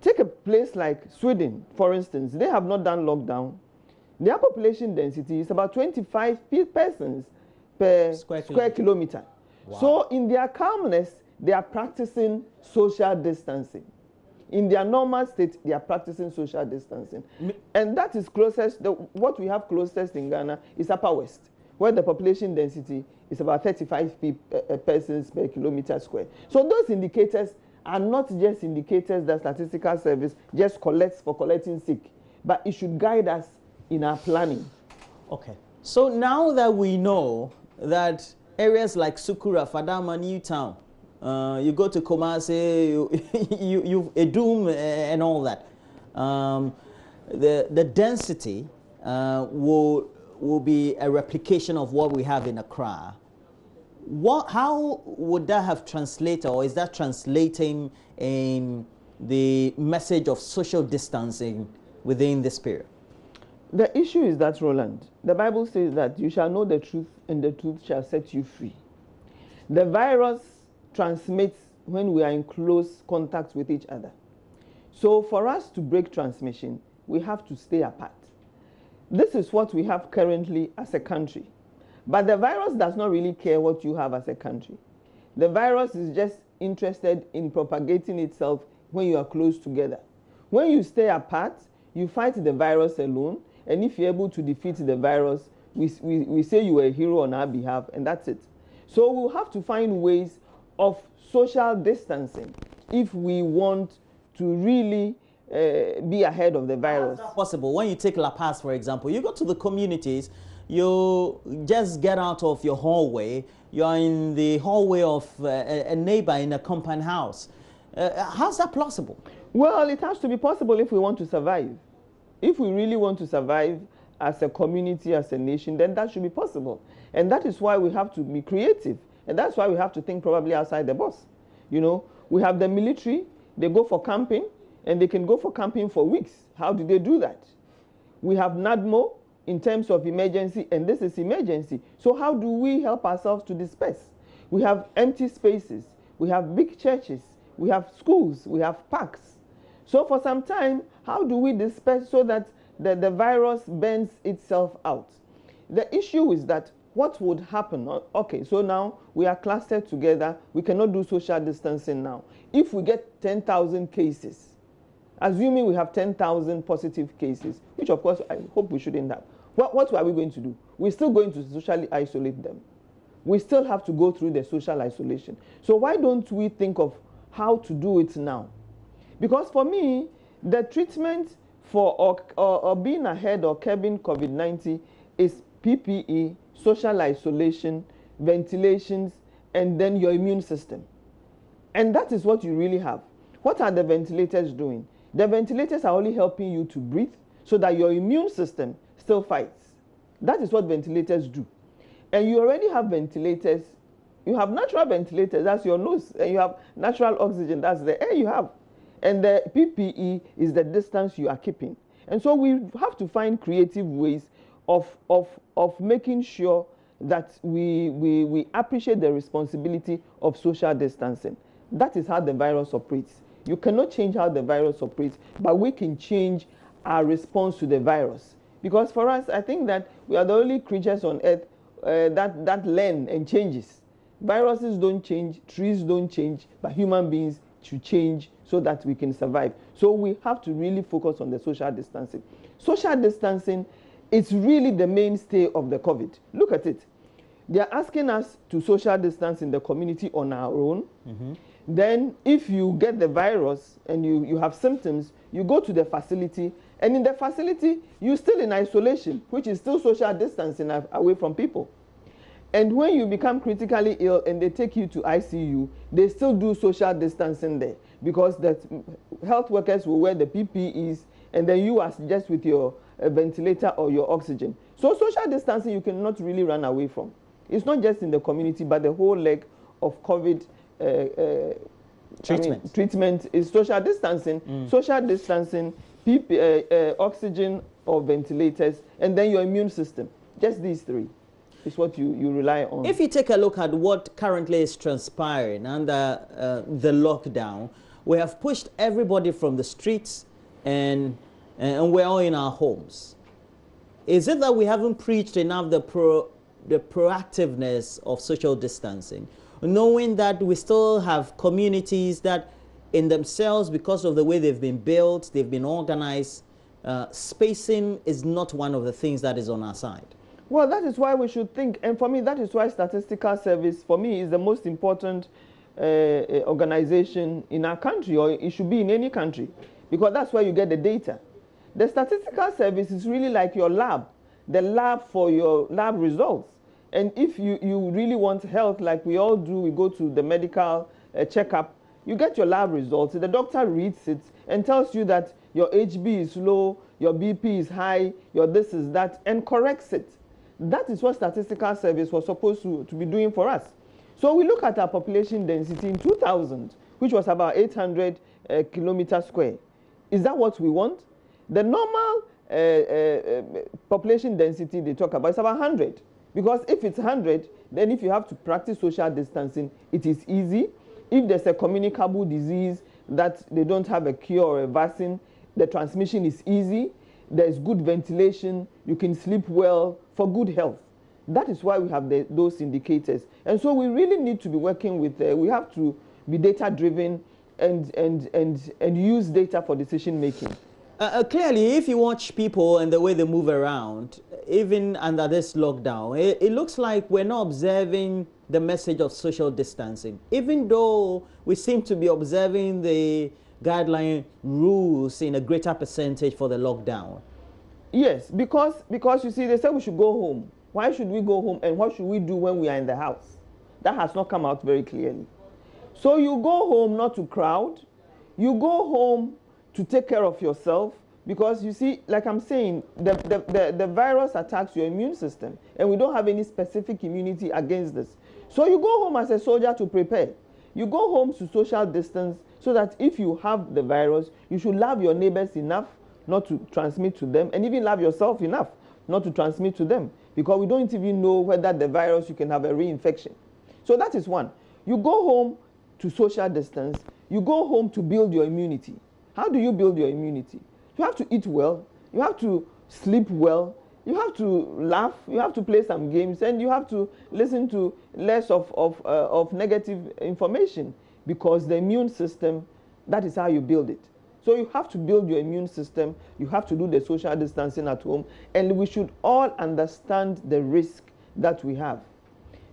P: Take a place like Sweden, for instance. They have not done lockdown. Their population density is about 25 persons per square kilometer. Wow. So in their calmness, they are practicing social distancing. In their normal state, they are practicing social distancing. And that is closest, what we have closest in Ghana is Upper West, where the population density is about 35 persons per kilometer square. So those indicators are not just indicators that Statistical Service just collects for collecting sick, but it should guide us in our planning.
A: Okay. So now that we know that areas like Sukura, Fadama, Newtown, you go to Kumasi, you Edum and all that, the density will be a replication of what we have in Accra. How would that have translated, or is that translating in the message of social distancing within this period?
P: The issue is that, Roland, the Bible says that you shall know the truth and the truth shall set you free. The virus transmits when we are in close contact with each other. So for us to break transmission, we have to stay apart. This is what we have currently as a country. But the virus does not really care what you have as a country. The virus is just interested in propagating itself when you are close together. When you stay apart, you fight the virus alone, and if you're able to defeat the virus, we say you are a hero on our behalf, and that's it. So we'll have to find ways of social distancing if we want to really be ahead of the virus.
A: How is that possible? When you take La Paz, for example, you go to the communities, you just get out of your hallway, you're in the hallway of a neighbor in a compound house. How's that possible?
P: Well, it has to be possible if we want to survive. If we really want to survive as a community, as a nation, then that should be possible. And that is why we have to be creative. And that's why we have to think probably outside the box. You know, we have the military, they go for camping, and they can go for camping for weeks. How do they do that? We have NADMO in terms of emergency, and this is emergency. So how do we help ourselves to disperse? We have empty spaces, we have big churches, we have schools, we have parks. So for some time, how do we disperse so that the virus bends itself out? The issue is that what would happen? Okay, so now we are clustered together. We cannot do social distancing now. If we get 10,000 cases, assuming we have 10,000 positive cases, which of course I hope we shouldn't have, what are we going to do? We're still going to socially isolate them. We still have to go through the social isolation. So why don't we think of how to do it now? Because for me, the treatment for or being ahead or curbing COVID-19 is PPE, social isolation, ventilations, and then your immune system. And that is what you really have. What are the ventilators doing? The ventilators are only helping you to breathe so that your immune system still fights. That is what ventilators do. And you already have ventilators. You have natural ventilators, that's your nose. And you have natural oxygen, that's the air you have. And the PPE is the distance you are keeping. And so we have to find creative ways of making sure that we appreciate the responsibility of social distancing. That is how the virus operates. You cannot change how the virus operates, but we can change our response to the virus. Because for us, I think that we are the only creatures on earth that learn and changes. Viruses don't change, trees don't change, but human beings should change so that we can survive. So we have to really focus on the social distancing. Social distancing is really the mainstay of the COVID. Look at it. They are asking us to social distance in the community on our own. Mm-hmm. Then if you get the virus and you have symptoms, you go to the facility, and in the facility, you're still in isolation, which is still social distancing away from people. And when you become critically ill and they take you to ICU, they still do social distancing there because the health workers will wear the PPEs, and then you are just with your ventilator or your oxygen. So social distancing you cannot really run away from. It's not just in the community, but the whole leg of COVID treatment is social distancing. Social distancing, oxygen or ventilators, and then your immune system. Just these three is what you rely on.
A: If you take a look at what currently is transpiring under the lockdown, we have pushed everybody from the streets and we're all in our homes. Is it that we haven't preached enough the proactiveness of social distancing, knowing that we still have communities that in themselves, because of the way they've been built, they've been organized, spacing is not one of the things that is on our side?
P: Well, that is why we should think, and for me, that is why Statistical Service, for me, is the most important organization in our country, or it should be in any country, because that's where you get the data. The Statistical Service is really like your lab, the lab for your lab results. And if you really want health, like we all do, we go to the medical checkup, you get your lab results. The doctor reads it and tells you that your HB is low, your BP is high, your this is that, and corrects it. That is what Statistical Service was supposed to be doing for us. So we look at our population density in 2000, which was about 800 kilometers square. Is that what we want? The normal population density they talk about is about 100. Because if it's 100, then if you have to practice social distancing, it is easy. If there's a communicable disease that they don't have a cure or a vaccine, the transmission is easy. There's good ventilation. You can sleep well for good health. That is why we have those indicators. And so we really need to be working with, we have to be data-driven and use data for decision making.
A: Clearly, if you watch people and the way they move around, even under this lockdown, it looks like we're not observing the message of social distancing, even though we seem to be observing the guideline rules in a greater percentage for the lockdown.
P: Yes, because you see, they said we should go home. Why should we go home, and what should we do when we are in the house? That has not come out very clearly. So you go home not to crowd, you go home to take care of yourself, because you see, like I'm saying, the virus attacks your immune system, and we don't have any specific immunity against this. So you go home as a soldier to prepare. You go home to social distance so that if you have the virus, you should love your neighbors enough not to transmit to them, and even love yourself enough not to transmit to them, because we don't even know whether the virus, you can have a reinfection. So that is one. You go home to social distance. You go home to build your immunity. How do you build your immunity? You have to eat well, you have to sleep well, you have to laugh, you have to play some games, and you have to listen to less of negative information, because the immune system, that is how you build it. So you have to build your immune system, you have to do the social distancing at home, and we should all understand the risk that we have.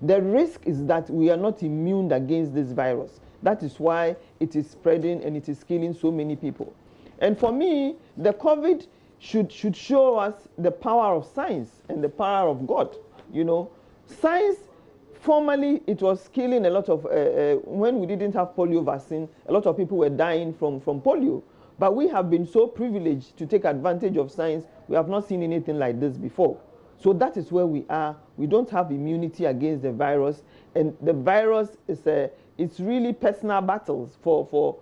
P: The risk is that we are not immune against this virus. That is why it is spreading and it is killing so many people. And for me, the COVID should show us the power of science and the power of God. You know, science, formerly it was killing a lot of, when we didn't have polio vaccine, a lot of people were dying from polio. But we have been so privileged to take advantage of science, we have not seen anything like this before. So that is where we are. We don't have immunity against the virus, and the virus is it's really personal battles for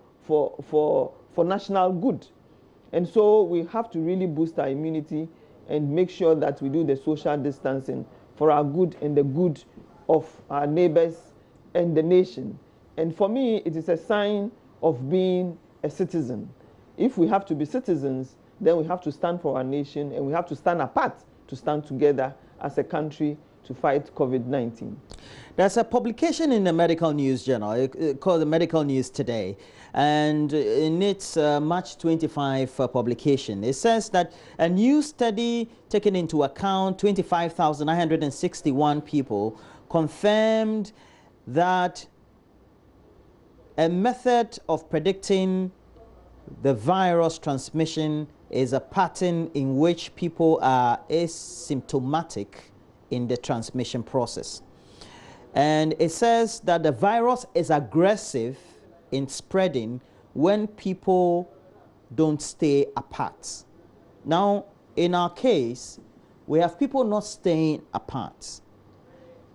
P: national good. And so we have to really boost our immunity and make sure that we do the social distancing for our good and the good of our neighbors and the nation. And for me, it is a sign of being a citizen. If we have to be citizens, then we have to stand for our nation, and we have to stand apart to stand together as a country to fight COVID-19.
A: There's a publication in the Medical News Journal called the Medical News Today, and in its March 25 publication, it says that a new study taking into account 25,961 people confirmed that a method of predicting the virus transmission is a pattern in which people are asymptomatic in the transmission process. And it says that the virus is aggressive in spreading when people don't stay apart. Now, in our case, we have people not staying apart.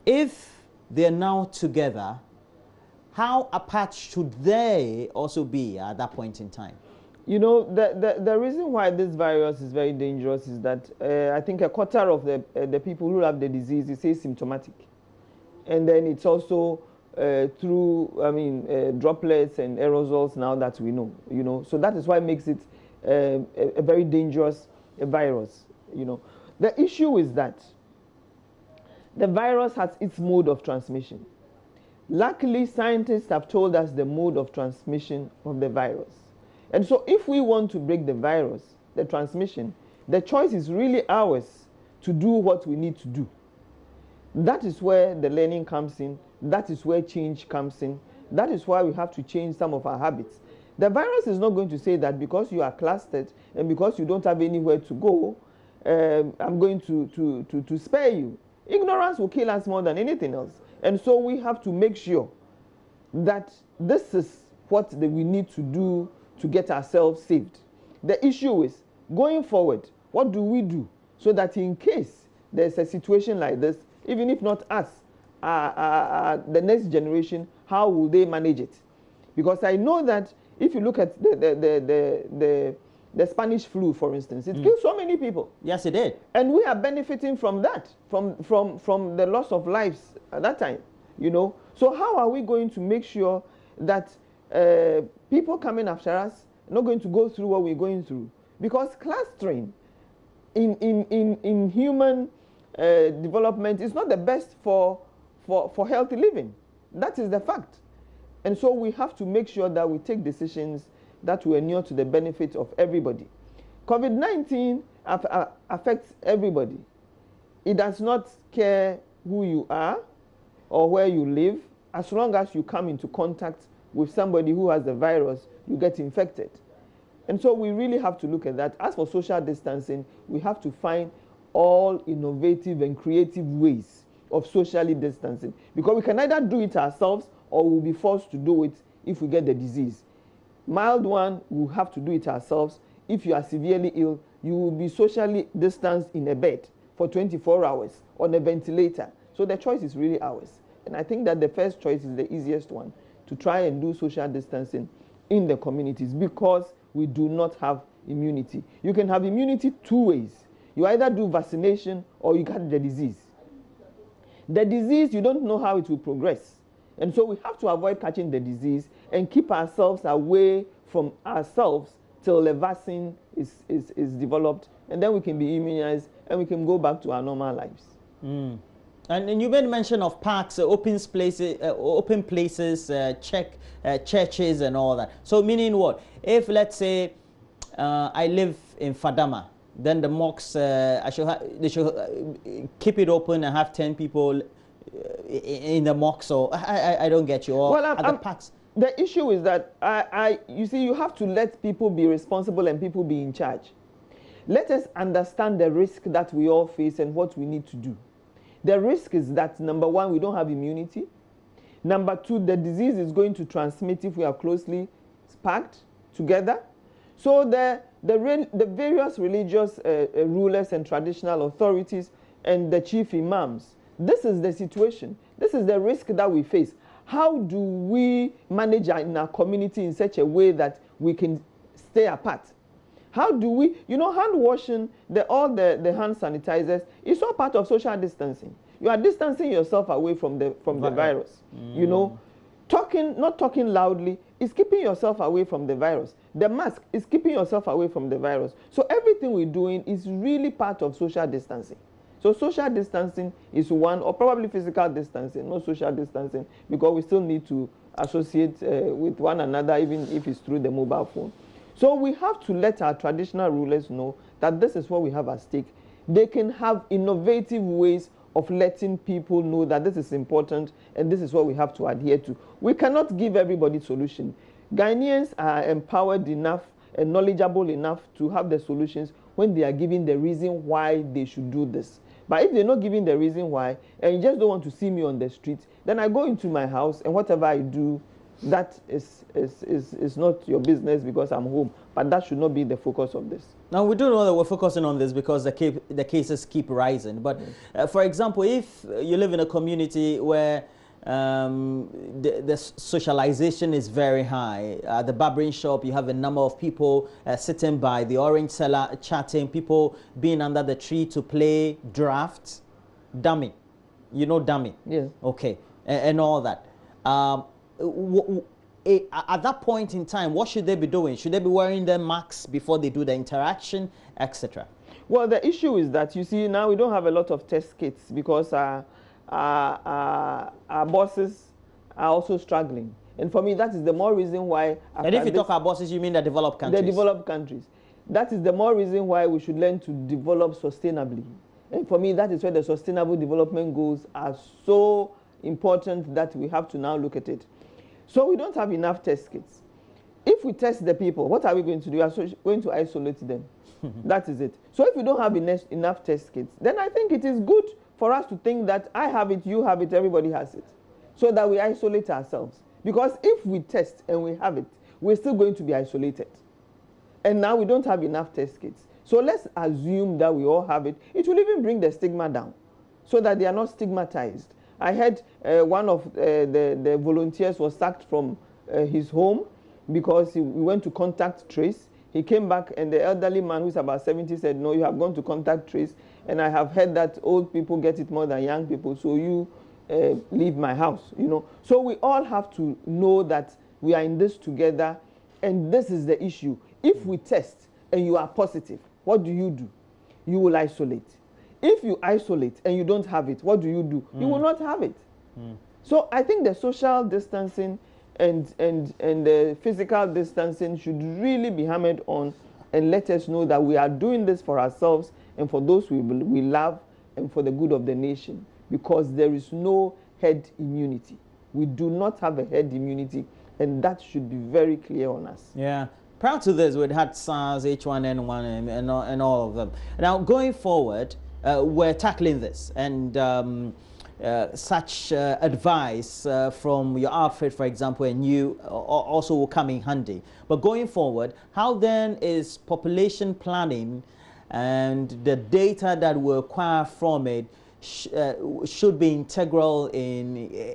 A: If they're now together, how apart should they also be at that point in time?
P: You know, the reason why this virus is very dangerous is that I think a quarter of the people who have the disease is asymptomatic. And then it's also through, droplets and aerosols now that we know, you know. So that is why it makes it a very dangerous virus, you know. The issue is that the virus has its mode of transmission. Luckily, scientists have told us the mode of transmission of the virus. And so if we want to break the virus, the transmission, the choice is really ours to do what we need to do. That is where the learning comes in. That is where change comes in. That is why we have to change some of our habits. The virus is not going to say that because you are clustered and because you don't have anywhere to go, I'm going to spare you. Ignorance will kill us more than anything else. And so we have to make sure that this is what we need to do to get ourselves saved. The issue is, going forward, what do we do so that in case there's a situation like this, even if not us, the next generation, how will they manage it? Because I know that if you look at the Spanish flu, for instance, it killed so many people.
A: Yes, it did.
P: And we are benefiting from that, from the loss of lives at that time, you know. So how are we going to make sure that people coming after us are not going to go through what we're going through? Because clustering in human development is not the best for healthy living. That is the fact. And so we have to make sure that we take decisions that will inure to the benefit of everybody. COVID-19 affects everybody. It does not care who you are or where you live. As long as you come into contact with somebody who has the virus, you get infected. And so we really have to look at that. As for social distancing, we have to find all innovative and creative ways of socially distancing, because we can either do it ourselves or we'll be forced to do it if we get the disease. Mild one, we'll have to do it ourselves. If you are severely ill, you will be socially distanced in a bed for 24 hours on a ventilator. So the choice is really ours. And I think that the first choice is the easiest one, to try and do social distancing in the communities, because we do not have immunity. You can have immunity two ways. You either do vaccination or you get the disease. The disease, you don't know how it will progress. And so we have to avoid catching the disease and keep ourselves away from ourselves till the vaccine is developed, and then we can be immunized and we can go back to our normal lives.
A: And you made mention of parks, open places, churches and all that. So meaning what? If let's say I live in Fadama, then the mosques, they should keep it open and have 10 people in the mosque. So I don't get you. Or
P: well,
A: the parks.
P: The issue is that you see, you have to let people be responsible and people be in charge. Let us understand the risk that we all face and what we need to do. The risk is that, number one, we don't have immunity. Number two, the disease is going to transmit if we are closely packed together. So the various religious rulers and traditional authorities and the chief imams, this is the situation. This is the risk that we face. How do we manage in our community in such a way that we can stay apart? How do we, hand washing, all the hand sanitizers, it's all part of social distancing. You are distancing yourself away from the virus. Not talking loudly is keeping yourself away from the virus. The mask is keeping yourself away from the virus. So everything we're doing is really part of social distancing. So social distancing is one, or probably physical distancing, not social distancing, because we still need to associate with one another, even if it's through the mobile phone. So we have to let our traditional rulers know that this is what we have at stake. They can have innovative ways of letting people know that this is important and this is what we have to adhere to. We cannot give everybody solution. Ghanaians are empowered enough and knowledgeable enough to have the solutions when they are given the reason why they should do this. But if they're not giving the reason why, and you just don't want to see me on the street, then I go into my house and whatever I do, that is not your business because I'm home. But that should not be the focus of this.
A: Now, we do know that we're focusing on this because the cases keep rising. But for example, if you live in a community where the socialization is very high, at the barbering shop, you have a number of people sitting by the orange cellar, chatting, people being under the tree to play drafts, dummy. You know dummy?
P: Yeah.
A: Okay. And all that. At that point in time, what should they be doing? Should they be wearing their masks before they do the interaction, etc.?
P: Well, the issue is that, you see, now we don't have a lot of test kits because our bosses are also struggling. And for me, that is the more reason why...
A: And if you talk about bosses, you mean the developed countries?
P: The developed countries. That is the more reason why we should learn to develop sustainably. And for me, that is where the Sustainable Development Goals are so important that we have to now look at it. So we don't have enough test kits. If we test the people, what are we going to do? We are going to isolate them. That is it. So if we don't have enough test kits, then I think it is good for us to think that I have it, you have it, everybody has it, so that we isolate ourselves. Because if we test and we have it, we're still going to be isolated. And now we don't have enough test kits. So let's assume that we all have it. It will even bring the stigma down so that they are not stigmatized. I heard one of the volunteers was sacked from his home because he went to contact trace. He came back and the elderly man who's about 70 said, no, you have gone to contact trace. And I have heard that old people get it more than young people, so you leave my house, So we all have to know that we are in this together, and this is the issue. If we test and you are positive, what do? You will isolate. If you isolate and you don't have it, what do? You will not have it. So I think the social distancing and the physical distancing should really be hammered on and let us know that we are doing this for ourselves and for those we love and for the good of the nation, because there is no herd immunity. We do not have a herd immunity, and that should be very clear on us.
A: Yeah. Prior to this, we'd had SARS, H1N1, and all of them. Now, going forward, we're tackling this, and such advice from your outfit, for example, and you also will come in handy. But going forward, how then is population planning and the data that we acquire from it should be integral in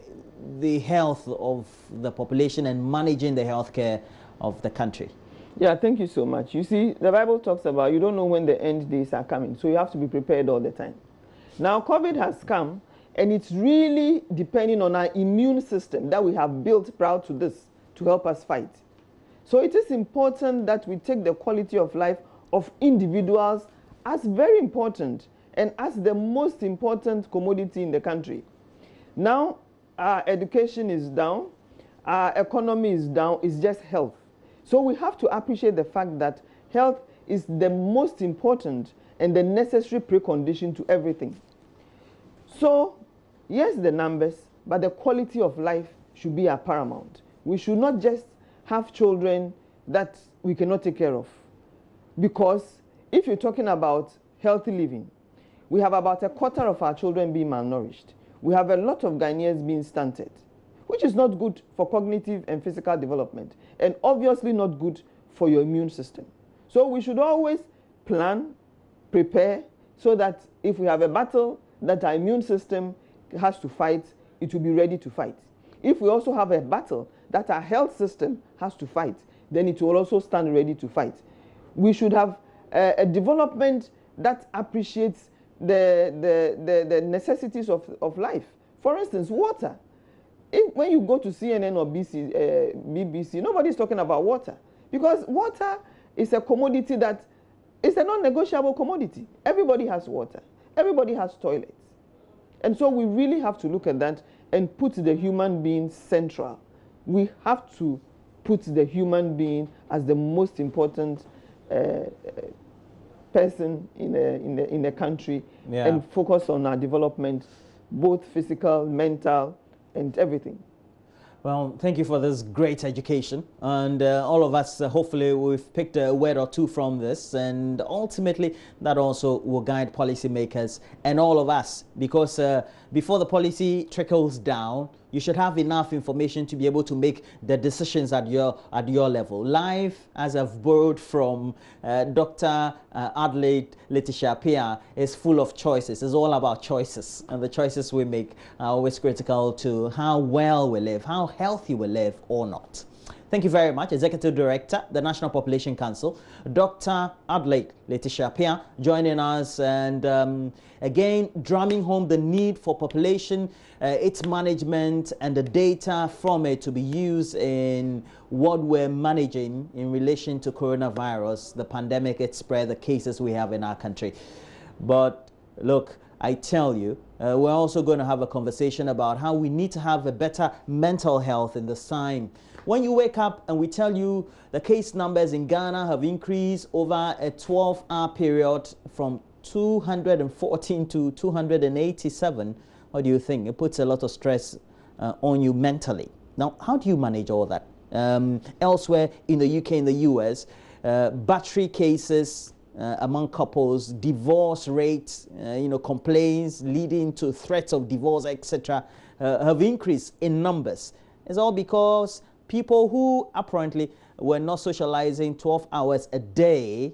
A: the health of the population and managing the healthcare of the country?
P: Yeah, thank you so much. You see, the Bible talks about you don't know when the end days are coming, so you have to be prepared all the time. Now, COVID has come, and it's really depending on our immune system that we have built prior to this to help us fight. So it is important that we take the quality of life of individuals as very important and as the most important commodity in the country. Now, our education is down, our economy is down, it's just health. So we have to appreciate the fact that health is the most important and the necessary precondition to everything. So, yes, the numbers, but the quality of life should be our paramount. We should not just have children that we cannot take care of. Because if you're talking about healthy living, we have about a quarter of our children being malnourished. We have a lot of Ghanaians being stunted, which is not good for cognitive and physical development, and obviously not good for your immune system. So we should always plan, prepare, so that if we have a battle that our immune system has to fight, it will be ready to fight. If we also have a battle that our health system has to fight, then it will also stand ready to fight. We should have a development that appreciates the necessities of life. For instance, water. When you go to CNN or BBC, nobody's talking about water, because water is a commodity that is a non-negotiable commodity. Everybody has water. Everybody has toilets. And so we really have to look at that and put the human being central. We have to put the human being as the most important person in a country, and focus on our development, both physical, mental, and everything.
A: Well, thank you for this great education, and all of us, hopefully we've picked a word or two from this, and ultimately that also will guide policymakers and all of us, because before the policy trickles down, you should have enough information to be able to make the decisions at your level. Life, as I've borrowed from Dr. Adelaide Letitia Appiah, is full of choices. It's all about choices, and the choices we make are always critical to how well we live, how healthy we live or not. Thank you very much, Executive Director, the National Population Council, Dr. Adelaide Letitia Appiah, joining us, and again drumming home the need for population, its management, and the data from it to be used in what we're managing in relation to coronavirus, the pandemic, its spread, the cases we have in our country. But look, I tell you, we're also going to have a conversation about how we need to have a better mental health in this time. When you wake up and we tell you the case numbers in Ghana have increased over a 12-hour period from 214 to 287, what do you think? It puts a lot of stress on you mentally. Now, how do you manage all that? Elsewhere in the UK, in the US, battery cases among couples, divorce rates, complaints leading to threats of divorce, etc., have increased in numbers. It's all because people who apparently were not socializing 12 hours a day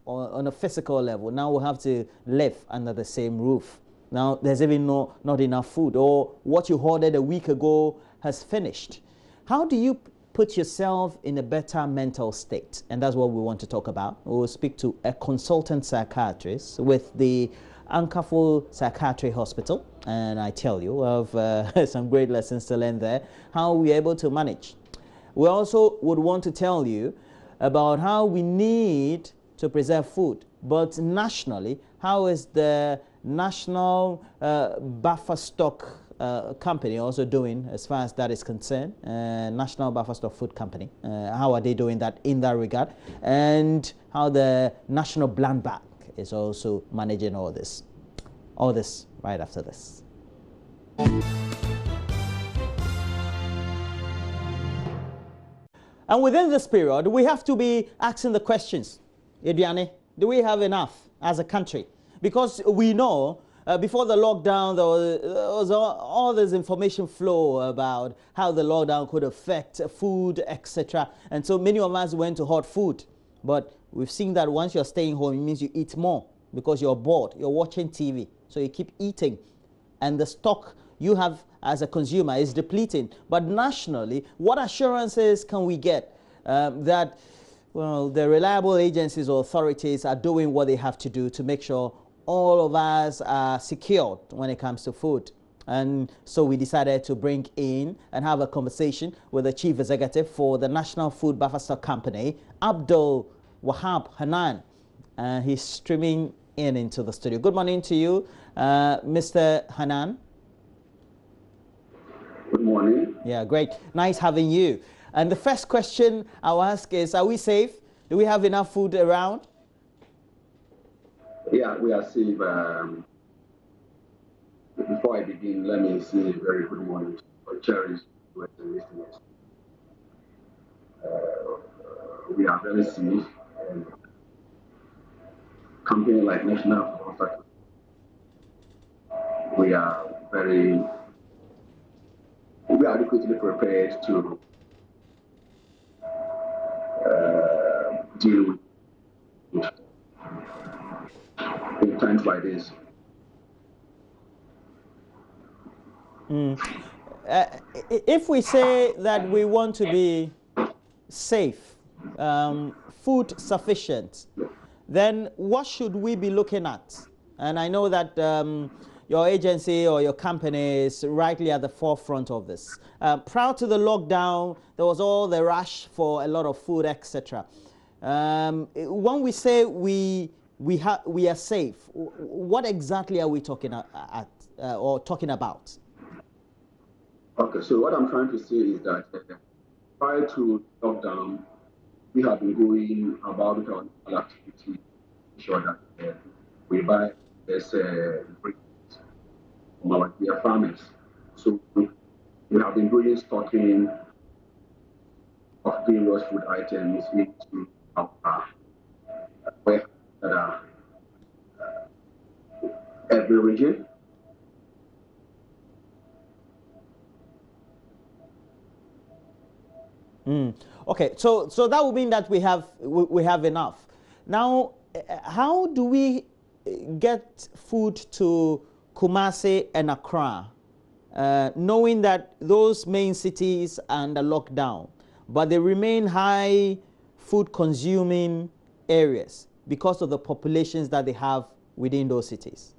A: on a physical level now will have to live under the same roof. Now there's even not enough food, or what you hoarded a week ago has finished. How do you put yourself in a better mental state? And that's what we want to talk about. We'll speak to a consultant psychiatrist with the Ankafo Psychiatry Hospital, and I tell you, of some great lessons to learn there, how we're able to manage. We also would want to tell you about how we need to preserve food, but nationally, how is the National Buffer Stock Company also doing as far as that is concerned? National Buffer Stock Food Company, how are they doing that in that regard? And how the National Bland Bank is also managing all this. All this right after this. And within this period, we have to be asking the questions. Ediane, do we have enough as a country? Because we know before the lockdown, there was all this information flow about how the lockdown could affect food, etc. And so many of us went to hot food. But we've seen that once you're staying home, it means you eat more because you're bored. You're watching TV. So you keep eating. And the stock you have as a consumer is depleting. But nationally, what assurances can we get that the reliable agencies or authorities are doing what they have to do to make sure all of us are secured when it comes to food? And so we decided to bring in and have a conversation with the chief executive for the National Food Buffer Stock Company, Abdul Wahab Hanan. He's streaming into the studio. Good morning to you, Mr. Hanan.
Q: Good morning.
A: Yeah, great. Nice having you. And the first question I'll ask is, are we safe? Do we have enough food around?
Q: Yeah, we are safe. Before I begin, let me say a very good morning to cherished listeners. We are very safe. Company like National Food Buffer, we are adequately prepared to deal with in times like this.
A: If we say that we want to be safe, food sufficient, then what should we be looking at? And I know that your agency or your company is rightly at the forefront of this. Prior to the lockdown, there was all the rush for a lot of food, etc. When we say we are safe, what exactly are we talking about?
Q: Okay, so what I'm trying to say is that prior to lockdown, we have been going about with our activity, ensure that we buy this from our dear farmers. So we have been doing stocking of various food items into our warehouses that are every region.
A: Okay, so that would mean that we have enough. Now, how do we get food to Kumasi and Accra, knowing that those main cities are under lockdown, but they remain high food consuming areas because of the populations that they have within those cities?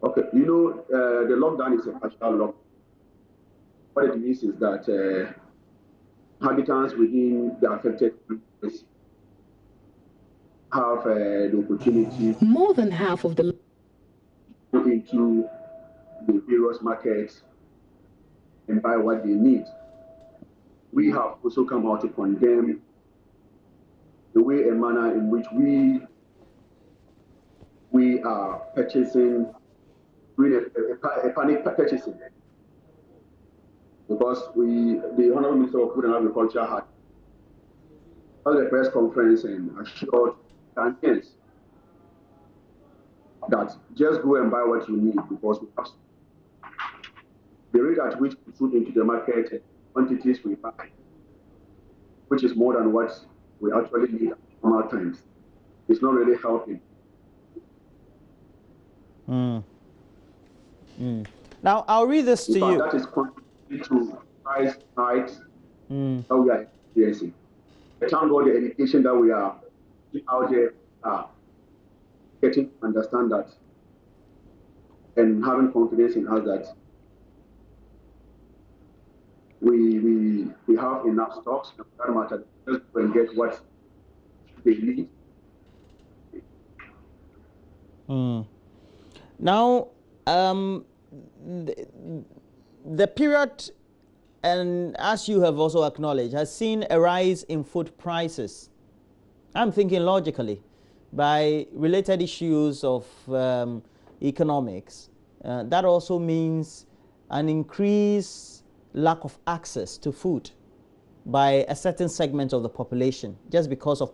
Q: Okay, you know, the lockdown is a partial lockdown. What it means is that inhabitants within the affected areas have the opportunity.
R: More than half of the
Q: go into the various markets and buy what they need. We have also come out to condemn the way and manner in which we are purchasing, doing a panic purchasing. Because the Honorable Minister of Food and Agriculture had held a press conference and assured Ghanaians that just go and buy what you need, because we have the rate at which we put into the market and quantities we buy, which is more than what we actually need at normal times, it's not really helping.
A: Now, I'll read this to you.
Q: That is contributing to price hikes that we are experiencing. I thank God the education that we are out there getting to understand that and having confidence in us that we have enough stocks, no matter, just go and get what they need.
A: Now, the period, and as you have also acknowledged, has seen a rise in food prices. I'm thinking logically, by related issues of economics. That also means an increased lack of access to food by a certain segment of the population, just because of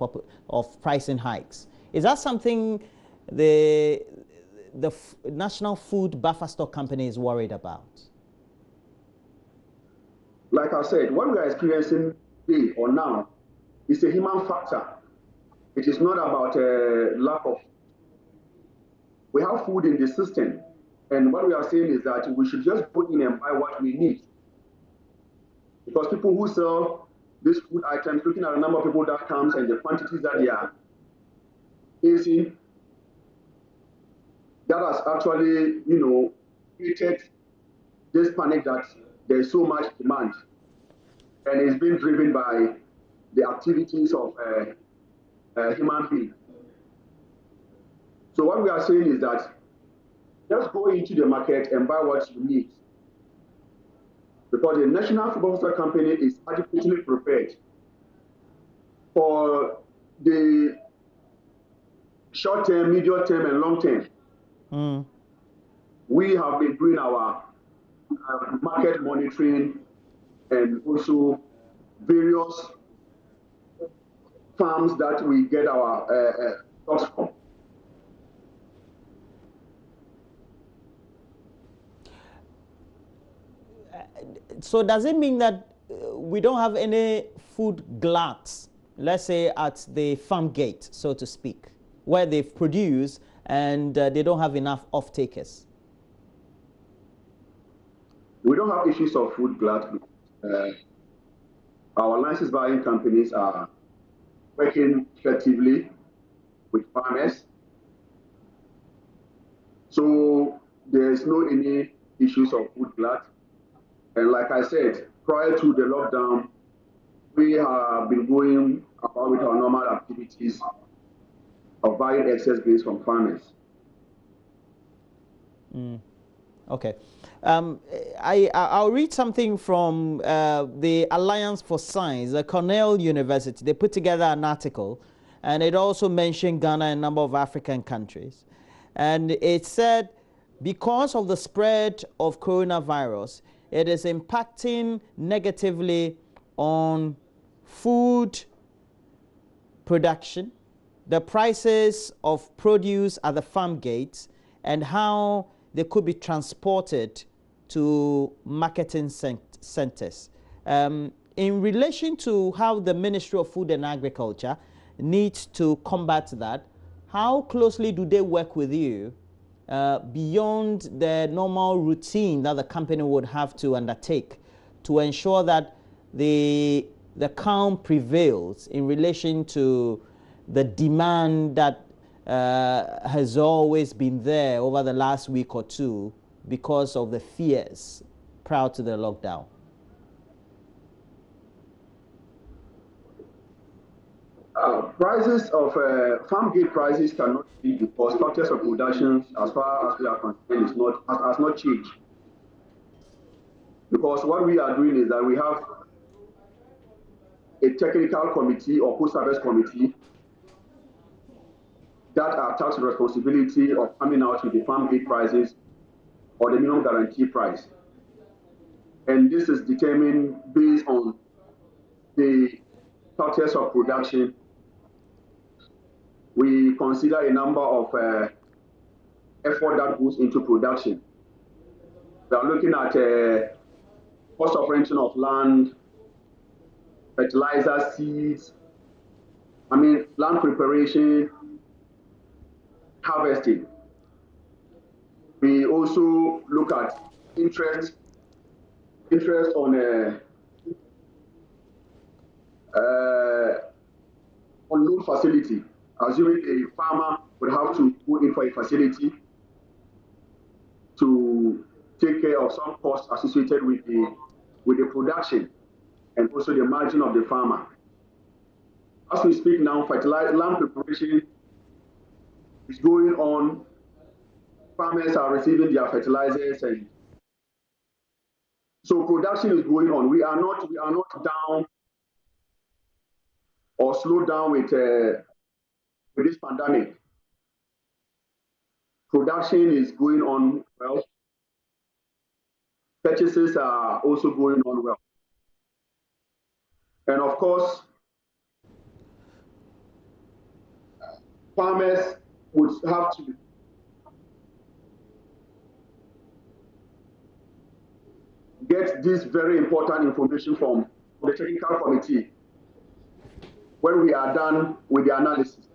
A: pricing hikes. Is that something the National Food Buffer Stock Company is worried about?
Q: Like I said, what we are experiencing today or now is a human factor. It is not about a lack of. We have food in the system, and what we are saying is that we should just put in and buy what we need. Because people who sell these food items, looking at the number of people that comes and the quantities that they are facing, that has actually, created this panic that there's so much demand, and it's been driven by the activities of human beings. So what we are saying is that just go into the market and buy what you need, because the National Food Processor Company is adequately prepared for the short term, medium term, and long term. We have been doing our market monitoring and also various farms that we get our stocks from.
A: So does it mean that we don't have any food gluts, let's say at the farm gate, so to speak, where they've produced and they don't have enough off-takers?
Q: We don't have issues of food glut. Our license buying companies are working effectively with farmers. So there's no any issues of food glut. And like I said, prior to the lockdown, we have been going about with our normal activities of buying excess grains from farmers.
A: Okay. I'll read something from the Alliance for Science, Cornell University. They put together an article, and it also mentioned Ghana and a number of African countries. And it said, because of the spread of coronavirus, it is impacting negatively on food production, the prices of produce at the farm gates, and how they could be transported to marketing centers. In relation to how the Ministry of Food and Agriculture needs to combat that, how closely do they work with you beyond the normal routine that the company would have to undertake to ensure that the calm prevails in relation to the demand that has always been there over the last week or two because of the fears prior to the lockdown?
Q: Prices of farm gate prices cannot be, because factors of production, as far as we are concerned, has not changed. Because what we are doing is that we have a technical committee or post-harvest committee that are tasked with the responsibility of coming out with the farm gate prices or the minimum guarantee price. And this is determined based on the factors of production. We consider a number of effort that goes into production. We are looking at cost of renting of land, fertilizer, seeds, land preparation, harvesting. We also look at interest on loan facility, assuming a farmer would have to go in for a facility to take care of some costs associated with the production and also the margin of the farmer. As we speak now, land preparation is going on. Farmers are receiving their fertilizers, and so production is going on. We are not down or slowed down with this pandemic. Production is going on well. Purchases are also going on well. And of course, farmers would have to get this very important information from the technical committee when we are done with the analysis.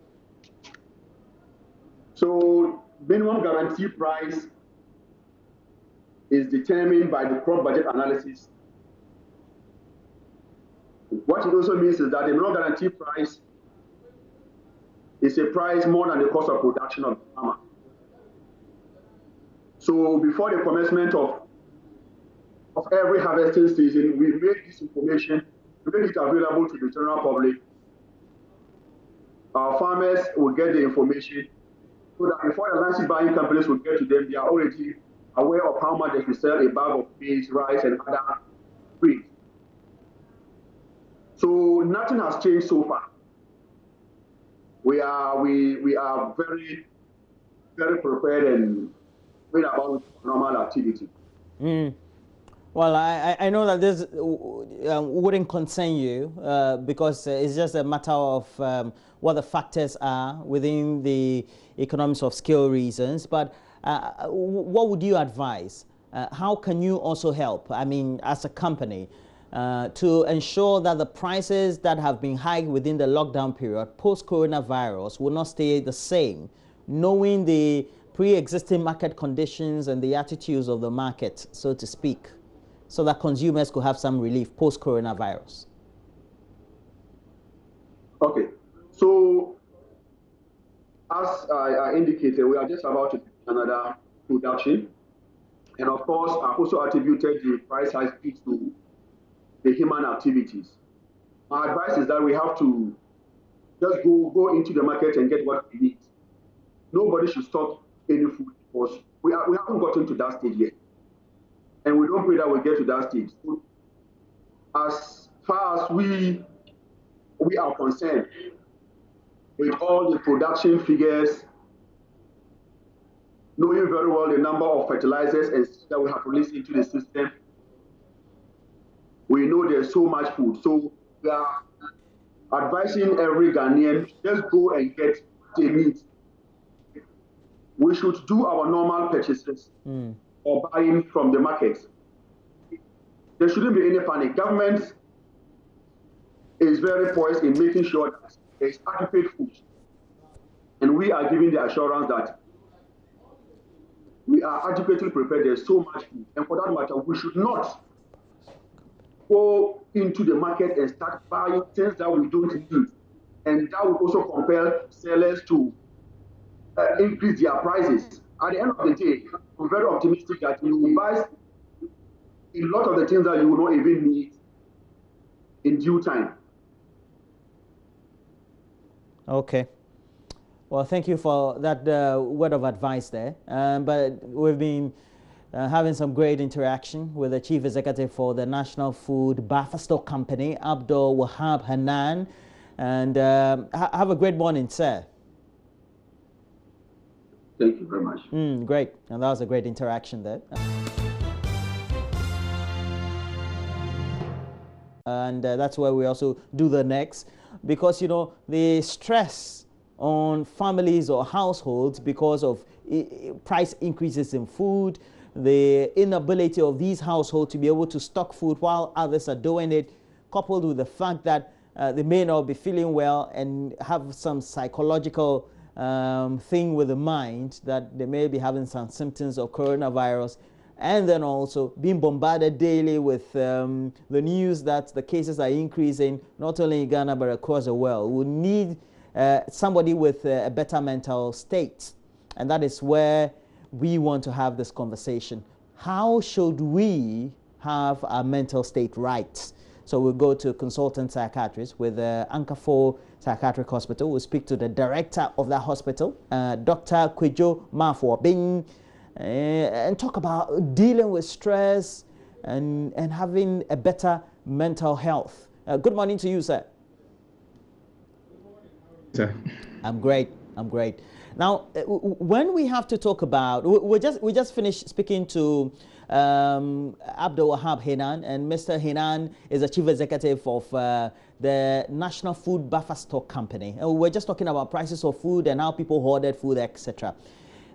Q: So minimum guarantee price is determined by the crop budget analysis. What it also means is that the minimum guarantee price is a price more than the cost of production of the farmer. So before the commencement of every harvesting season, we make this information, we make it available to the general public. Our farmers will get the information so that before the licensed buying companies will get to them, they are already aware of how much they should sell a bag of maize, rice, and other grains. So nothing has changed so far. We are very, very prepared and going about normal activity.
A: Well, I know that this wouldn't concern you because it's just a matter of what the factors are within the economics of scale reasons. But what would you advise? How can you also help, I mean, as a company, to ensure that the prices that have been hiked within the lockdown period post-coronavirus will not stay the same, knowing the pre-existing market conditions and the attitudes of the market, so to speak, so that consumers could have some relief post-coronavirus?
Q: Okay, so as I indicated, we are just about to do another production, and of course, I also attributed the price hike to the human activities. My advice is that we have to just go into the market and get what we need. Nobody should stock any food because we haven't gotten to that stage yet. And we don't pray that we'll get to that stage. So as far as we are concerned, with all the production figures, knowing very well the number of fertilizers and seeds that we have released into the system, we know there's so much food. So we are advising every Ghanaian, just go and get the meat. We should do our normal purchases or buying from the markets. There shouldn't be any panic. Government is very poised in making sure that there is adequate food. And we are giving the assurance that we are adequately prepared. There's so much food. And for that matter, we should not go into the market and start buying things that we don't need. And that will also compel sellers to increase their prices. At the end of the day, I'm very optimistic that you will buy a lot of the things that you will not even need in due time.
A: Okay. Well, thank you for that word of advice there. But we've been having some great interaction with the Chief Executive for the National Food Buffer Stock Company, Abdul Wahab Hanan. And have a great morning, sir.
Q: Thank you very much.
A: Great. And that was a great interaction there. And that's where we also do the next, because, you know, the stress on families or households because of price increases in food, the inability of these households to be able to stock food while others are doing it, coupled with the fact that they may not be feeling well and have some psychological thing with the mind that they may be having some symptoms of coronavirus, and then also being bombarded daily with the news that the cases are increasing not only in Ghana but across the world. We need somebody with a better mental state, and that is where we want to have this conversation. How should we have our mental state right? So we'll go to a consultant psychiatrist with Anchor Psychiatric Hospital. We'll speak to the director of that hospital, Dr. Kwejo Mafuobing, and talk about dealing with stress and having a better mental health. Good morning to you, sir.
R: Sir.
A: I'm great. Now, when we have to talk about, we just finished speaking to Abdul Wahab Hanan, and Mr. Hanan is the Chief Executive of the National Food Buffer Stock Company. And we're just talking about prices of food and how people hoarded food, etc.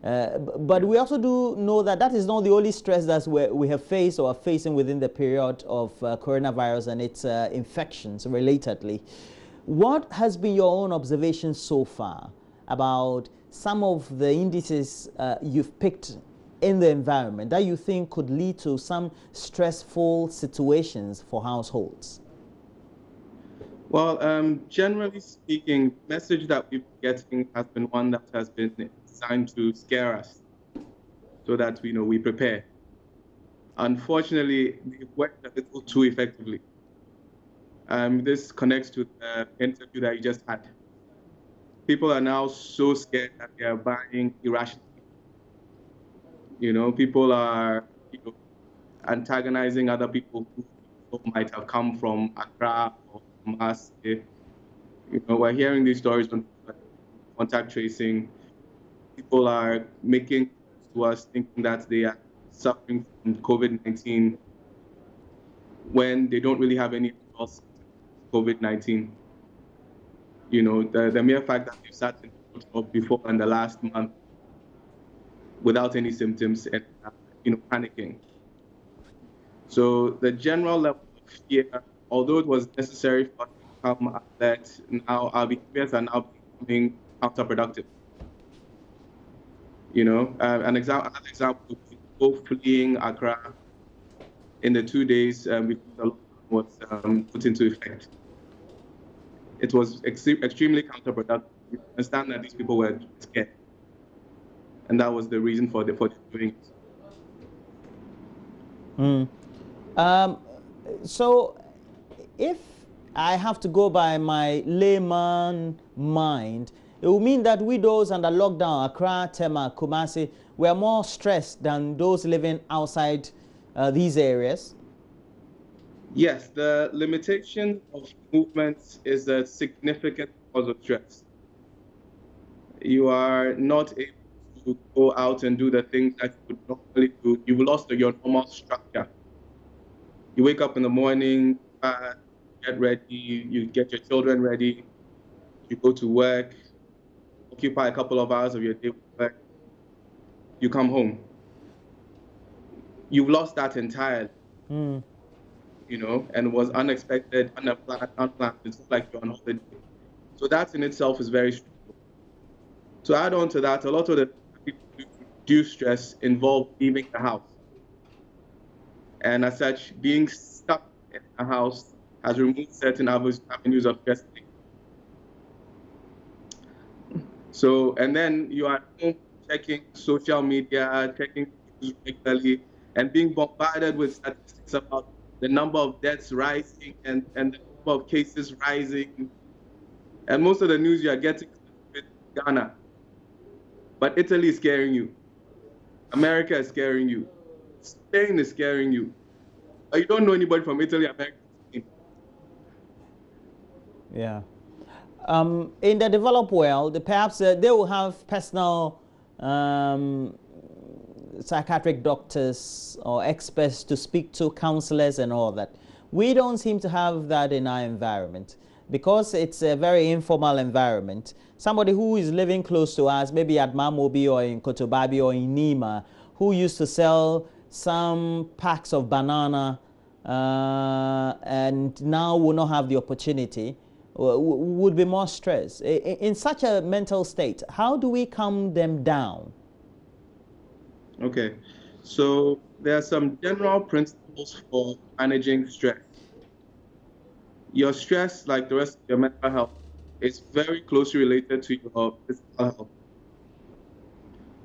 A: But we also do know that that is not the only stress that we have faced or are facing within the period of coronavirus and its infections relatedly. What has been your own observation so far about some of the indices you've picked in the environment that you think could lead to some stressful situations for households?
R: Well, generally speaking, the message that we've been getting has been one that has been designed to scare us. so that we prepare. Unfortunately, it worked a little too effectively. This connects to the interview that you just had. People are now so scared that they are buying irrationally. People are antagonizing other people who might have come from Accra or from us. We're hearing these stories on contact tracing. People are making to us thinking that they are suffering from COVID-19 when they don't really have any else COVID-19. The mere fact that they've sat in the hospital before in the last month without any symptoms and panicking. So the general level of fear, although it was necessary for us to become alert, now our behaviors are now becoming counterproductive. Another example, people fleeing Accra in the 2 days before the lockdown was put into effect. It was extremely counterproductive. We understand that these people were scared, and that was the reason for doing it.
A: So, if I have to go by my layman mind, it will mean that we those under lockdown, Accra, Tema, Kumasi, were more stressed than those living outside these areas.
R: Yes, the limitation of movement is a significant cause of stress. You are not able to go out and do the things that you would normally do. You've lost your normal structure. You wake up in the morning, get ready, you get your children ready, you go to work, occupy a couple of hours of your day with work, you come home. You've lost that entirely. And it was unexpected, unplanned. It's not like you're on holiday. So that in itself is very stressful. To add on to that, a lot of the people who reduce stress involve leaving the house. And as such, being stuck in the house has removed certain avenues of stress. So, and then you are checking social media, checking news regularly, and being bombarded with statistics about the number of deaths rising and the number of cases rising. And most of the news you are getting is Ghana. But Italy is scaring you. America is scaring you. Spain is scaring you. But you don't know anybody from Italy, America, Spain.
A: Yeah. In the developed world, perhaps they will have personal psychiatric doctors or experts to speak to, counselors and all that. We don't seem to have that in our environment because it's a very informal environment. Somebody who is living close to us, maybe at Mamobi or in Kotobabi or in Nima, who used to sell some packs of banana and now will not have the opportunity, would be more stressed. In such a mental state, how do we calm them down?
R: Okay, so there are some general principles for managing stress. Your stress, like the rest of your mental health, is very closely related to your physical health.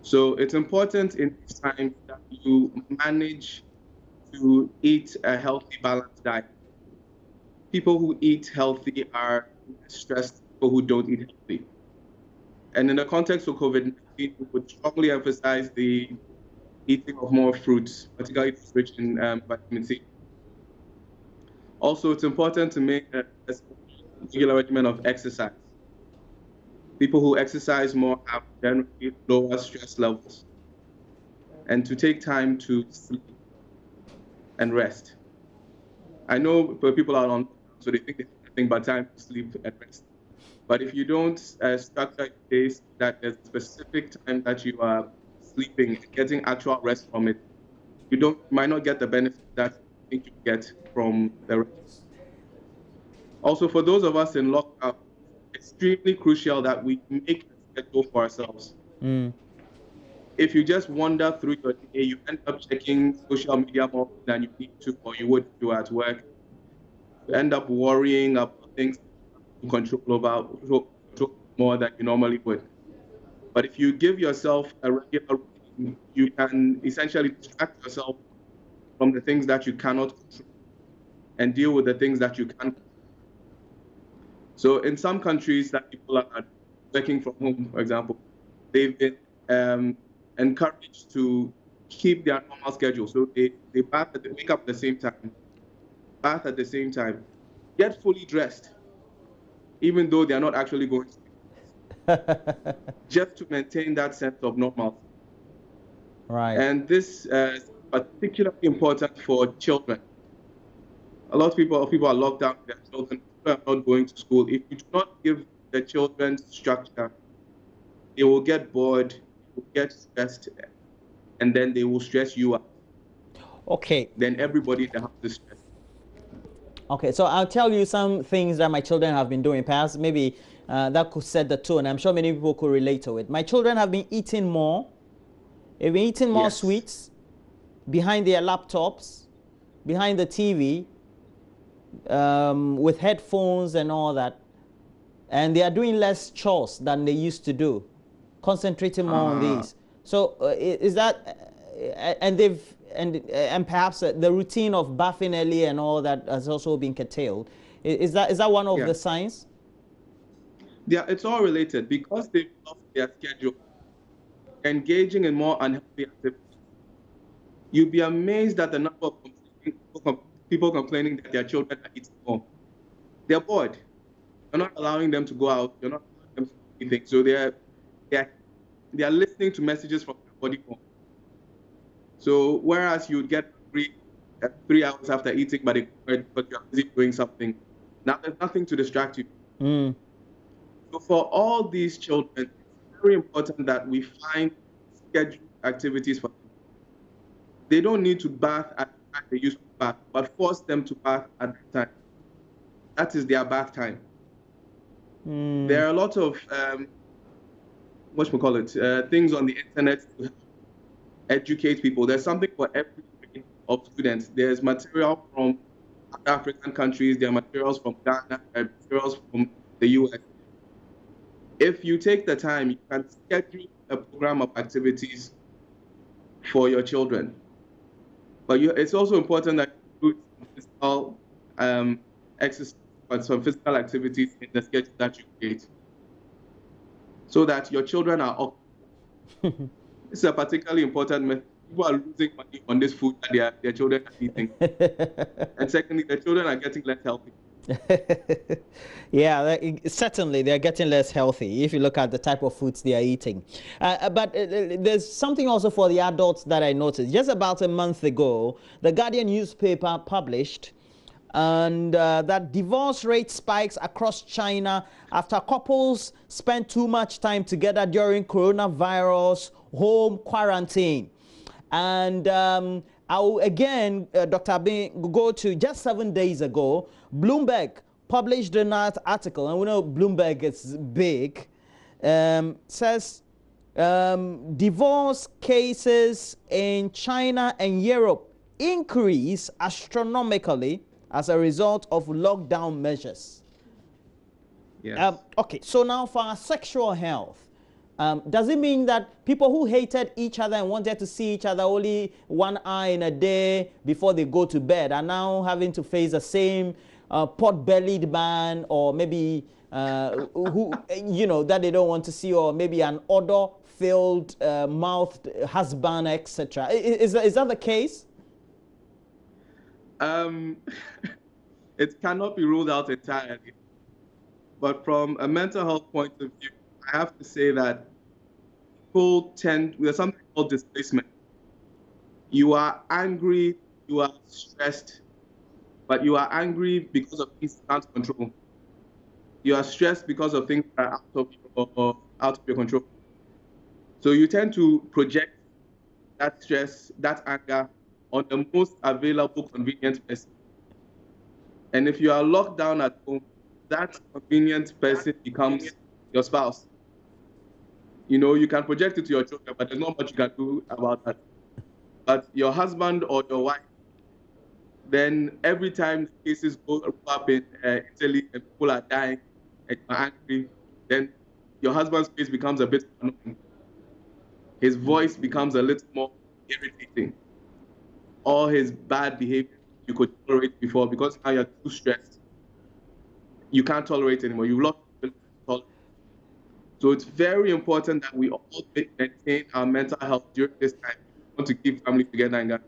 R: So it's important in these times that you manage to eat a healthy, balanced diet. People who eat healthy are less stressed than people who don't eat healthy. And in the context of COVID-19, we would strongly emphasize the eating of more fruits, particularly rich in vitamin C. Also, it's important to make a regular regimen of exercise. People who exercise more have generally lower stress levels. And to take time to sleep and rest. I know people are on, so they think they have nothing but time to sleep and rest. But if you don't structure your days that there's a specific time that you are sleeping and getting actual rest from it, you might not get the benefit that you think you get from the rest. Also, for those of us in lockdown, it's extremely crucial that we make a schedule for ourselves. If you just wander through your day, you end up checking social media more than you need to, or you would do at work. You end up worrying about things you control more than you normally would. But if you give yourself a regular routine you can essentially distract yourself from the things that you cannot control and deal with the things that you can. So in some countries that people are working from home, for example, they've been encouraged to keep their normal schedule. So they wake up at the same time, bath at the same time, get fully dressed, even though they are not actually going to just to maintain that sense of normalcy.
A: Right.
R: And this is particularly important for children. A lot of people are locked down with their children, people are not going to school. If you do not give the children structure, they will get bored, will get stressed, and then they will stress you out.
A: Okay.
R: Then everybody in the house is stressed.
A: Okay, so I'll tell you some things that my children have been doing. Perhaps maybe that could set the tone. I'm sure many people could relate to it. My children have been eating more. They've been eating more sweets behind their laptops, behind the TV, with headphones and all that. And they are doing less chores than they used to do, concentrating more on these. So is that, and perhaps the routine of bathing early and all that has also been curtailed. Is that one of the signs?
R: Yeah, it's all related because they've lost their schedule, engaging in more unhealthy activities. You'd be amazed at the number of people complaining that their children are eating more. They're bored. You're not allowing them to go out. You're not allowing them to do anything. So they are listening to messages from their body phone. So whereas you'd get 3 hours after eating, but you're busy doing something, now there's nothing to distract you. So for all these children, it's very important that we find scheduled activities for them. They don't need to bath at the time they used to bath, but force them to bath at that time. That is their bath time. There are a lot of things on the internet to educate people. There's something for every grade of students. There's material from other African countries, there are materials from Ghana, there are materials from the US. If you take the time, you can schedule a program of activities for your children. But it's also important that you do some physical exercise, some physical activities in the schedule that you create, so that your children are up. This is a particularly important method. People are losing money on this food that their children are eating. And secondly, the children are getting less healthy.
A: Yeah, certainly they're getting less healthy if you look at the type of foods they are eating. But there's something also for the adults that I noticed. Just about a month ago, the Guardian newspaper published that divorce rate spikes across China after couples spend too much time together during coronavirus home quarantine. And I'll again, Dr. Abin, go to just 7 days ago, Bloomberg published an article, and we know Bloomberg is big, says divorce cases in China and Europe increase astronomically as a result of lockdown measures.
R: Yes.
A: Okay, so now for our sexual health, does it mean that people who hated each other and wanted to see each other only 1 hour in a day before they go to bed are now having to face the same pot-bellied man, or maybe who that they don't want to see, or maybe an odor-filled mouthed husband, etc.? Is that the case?
R: It cannot be ruled out entirely. But from a mental health point of view, I have to say that people there's something called displacement. You are angry, you are stressed, but you are angry because of things you can't control. You are stressed because of things that are out of your control. So you tend to project that stress, that anger on the most available convenient person. And if you are locked down at home, that convenient person becomes your spouse. You can project it to your children, but there's not much you can do about that. But your husband or your wife, then every time cases go up in Italy and people are dying and you're angry, then your husband's face becomes a bit annoying. his voice becomes a little more irritating. All his bad behavior you could tolerate before, because now you're too stressed, you can't tolerate anymore. You've lost tolerance. So it's very important that we all maintain our mental health during this time. We want to keep family together in Ghana.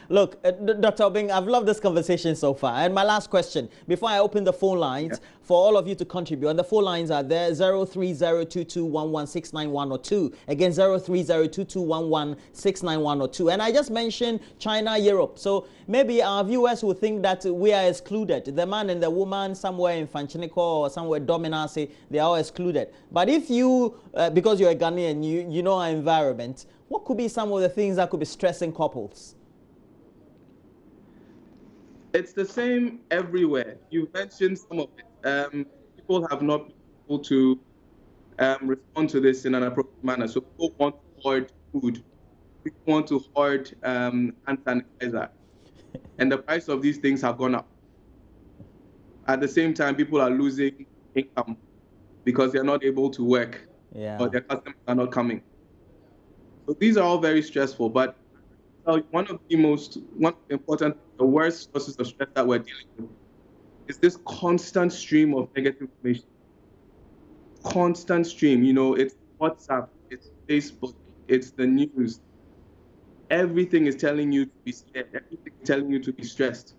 A: Look, Dr. Obeng, I've loved this conversation so far. And my last question, before I open the phone lines for all of you to contribute, and the phone lines are there, 03022116910, again 03022116910. And I just mentioned China, Europe. So maybe our viewers will think that we are excluded. The man and the woman somewhere in Fanchinico or somewhere Dominance, they are all excluded. But if you, because you're a Ghanaian, you know our environment, what could be some of the things that could be stressing couples?
R: It's the same everywhere. You mentioned some of it. People have not been able to respond to this in an appropriate manner. So people want to hoard food. People want to hoard hand sanitizer. And the price of these things have gone up. At the same time, people are losing income because they're not able to work or their customers are not coming. So these are all very stressful, but one of the important, the worst sources of stress that we're dealing with is this constant stream of negative information. Constant stream, it's WhatsApp, it's Facebook, it's the news. Everything is telling you to be scared. Everything is telling you to be stressed.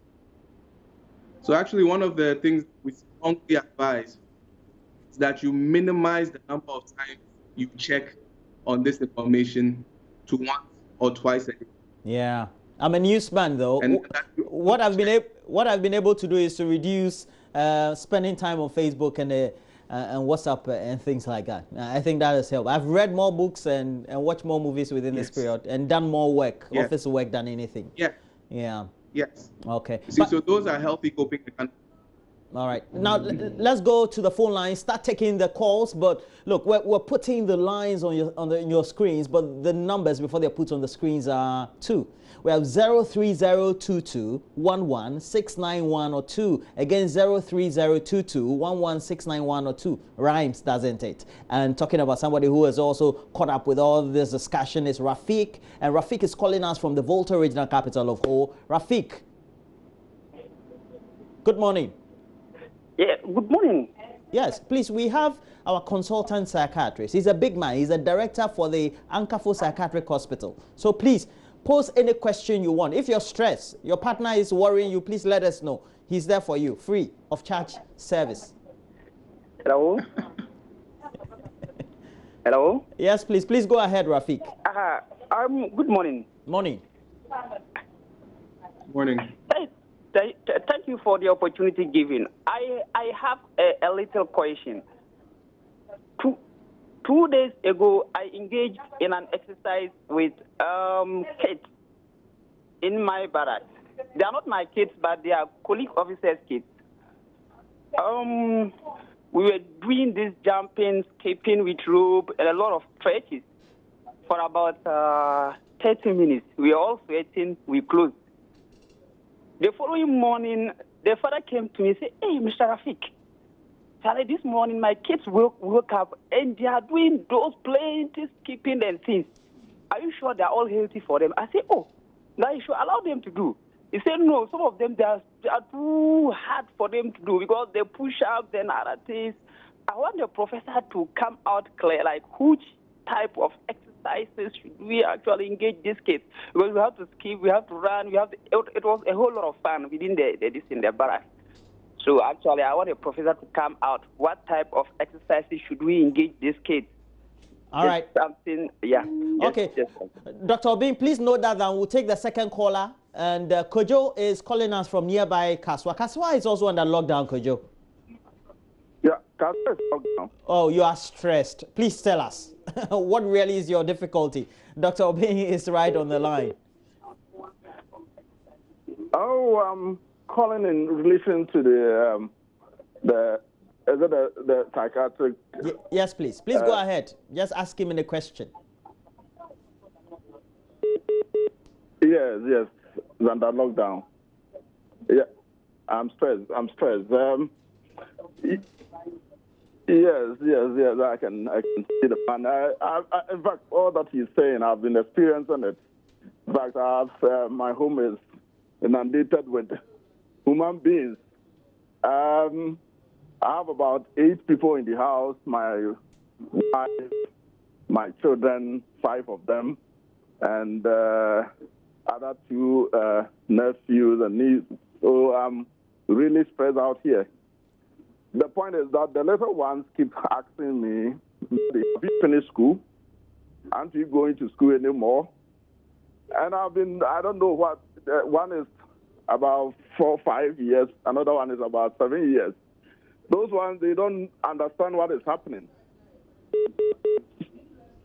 R: So actually, one of the things we strongly advise is that you minimize the number of times you check on this information to once or twice a day.
A: Yeah, I'm a newsman though. And what I've been able to do is to reduce spending time on Facebook and WhatsApp and things like that. I think that has helped. I've read more books and watched more movies within this period and done more work, office work than anything. Yeah.
R: Yes.
A: Okay.
R: So those are healthy coping mechanisms.
A: All right. Now, let's go to the phone line, start taking the calls. But look, we're putting the lines on your screens, but the numbers before they're put on the screens are 2. We have 03022116910. Again, 03022116910. Rhymes, doesn't it? And talking about somebody who has also caught up with all this discussion is Rafiq. And Rafiq is calling us from the Volta regional capital of Ho. Rafiq, good morning.
S: Yeah, good morning.
A: Yes, please, we have our consultant psychiatrist. He's a big man. He's a director for the Ankafo Psychiatric Hospital. So please, pose any question you want. If you're stressed, your partner is worrying you, please let us know. He's there for you, free of charge service.
S: Hello? Hello?
A: Yes, please. Please go ahead, Rafiq.
S: Good morning.
A: Morning.
R: Morning.
S: Thank you for the opportunity given. I have a little question. 2 days ago, I engaged in an exercise with kids in my barracks. They are not my kids, but they are colleague officers' kids. We were doing this jumping, skipping with rope, and a lot of stretches for about 30 minutes. We were all sweating, we closed. The following morning, the father came to me and said, "Hey, Mr. Rafiq, Charlie, this morning my kids woke up and they are doing those plenty skipping and things. Are you sure they are all healthy for them?" I said, "Oh, now you should allow them to do." He said, "No, some of them they are too hard for them to do because they push up, then other things. I want the professor to come out clear, like which type of exercises should we actually engage these kids, because we have to skip, we have to run, it was a whole lot of fun within this in the barracks. So actually, I want a professor to come out. What type of exercises should we engage these kids?"
A: All right.
S: Something, yeah.
A: Okay. Dr. Obeng, please note that we'll take the second caller. And Kojo is calling us from nearby Kaswa. Kaswa is also under lockdown, Kojo.
T: Yeah, Kaswa is lockdown.
A: Oh, you are stressed. Please tell us. What really is your difficulty? Dr. Obeng is right on the line.
T: Oh, I'm calling in relation to the psychiatric.
A: Yes, please. Please go ahead. Just ask him in a question.
T: Yes. Under lockdown. Yeah, I'm stressed. Yes, I can see the plan. In fact, all that he's saying, I've been experiencing it. In fact, my home is inundated with human beings. I have about 8 people in the house, my wife, my children, 5 of them, and other 2 nephews and nieces. So I'm really spread out here. The point is that the little ones keep asking me, have you finished school? Aren't you going to school anymore? And I don't know what, one is about 4 or 5 years, another one is about 7 years. Those ones, they don't understand what is happening.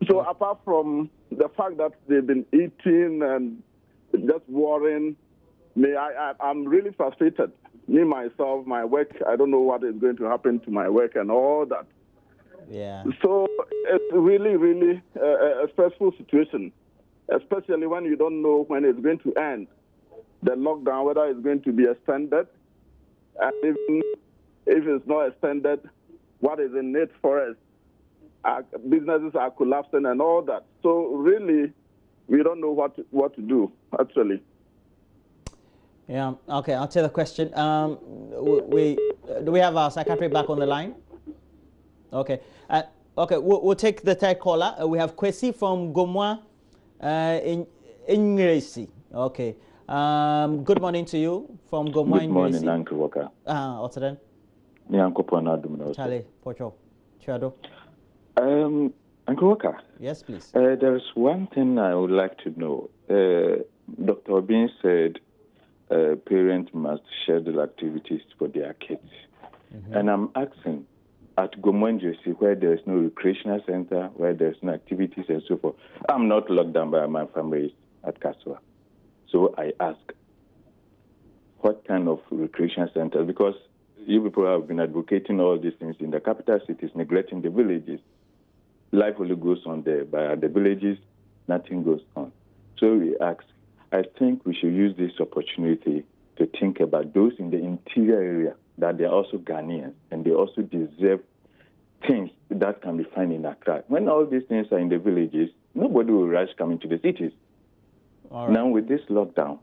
T: So apart from the fact that they've been eating and just worrying, I'm really frustrated. Me, myself, my work, I don't know what is going to happen to my work and all that.
A: Yeah.
T: So it's really, really a stressful situation, especially when you don't know when it's going to end. The lockdown, whether it's going to be extended, and even if it's not extended, what is in it for us? Businesses are collapsing and all that. So really, we don't know what to do, actually.
A: Yeah, okay, I'll take the question. Do we have our secretary back on the line? Okay, okay, we'll take the third caller. We have Kwesi from Gomwa in Ngresi. Okay, good morning to you from Gomwa in Ngresi.
U: Good morning, Uncle Walker.
A: What's it then?
U: Charlie,
A: Pocho, Chado.
U: Uncle Walker.
A: Yes, please.
U: There's one thing I would like to know. Dr. Obin said parents must schedule activities for their kids. Mm-hmm. And I'm asking, at Gomwenjesi, where there's no recreational center, where there's no activities and so forth, I'm not locked down by my family at Kaswa. So I ask, what kind of recreation center? Because you people have been advocating all these things in the capital cities, neglecting the villages. Life only goes on there, but at the villages, nothing goes on. So we ask, I think we should use this opportunity to think about those in the interior area, that they're also Ghanaians, and they also deserve things that can be found in Accra. When all these things are in the villages, nobody will rush coming to the cities. All right. Now with this lockdown,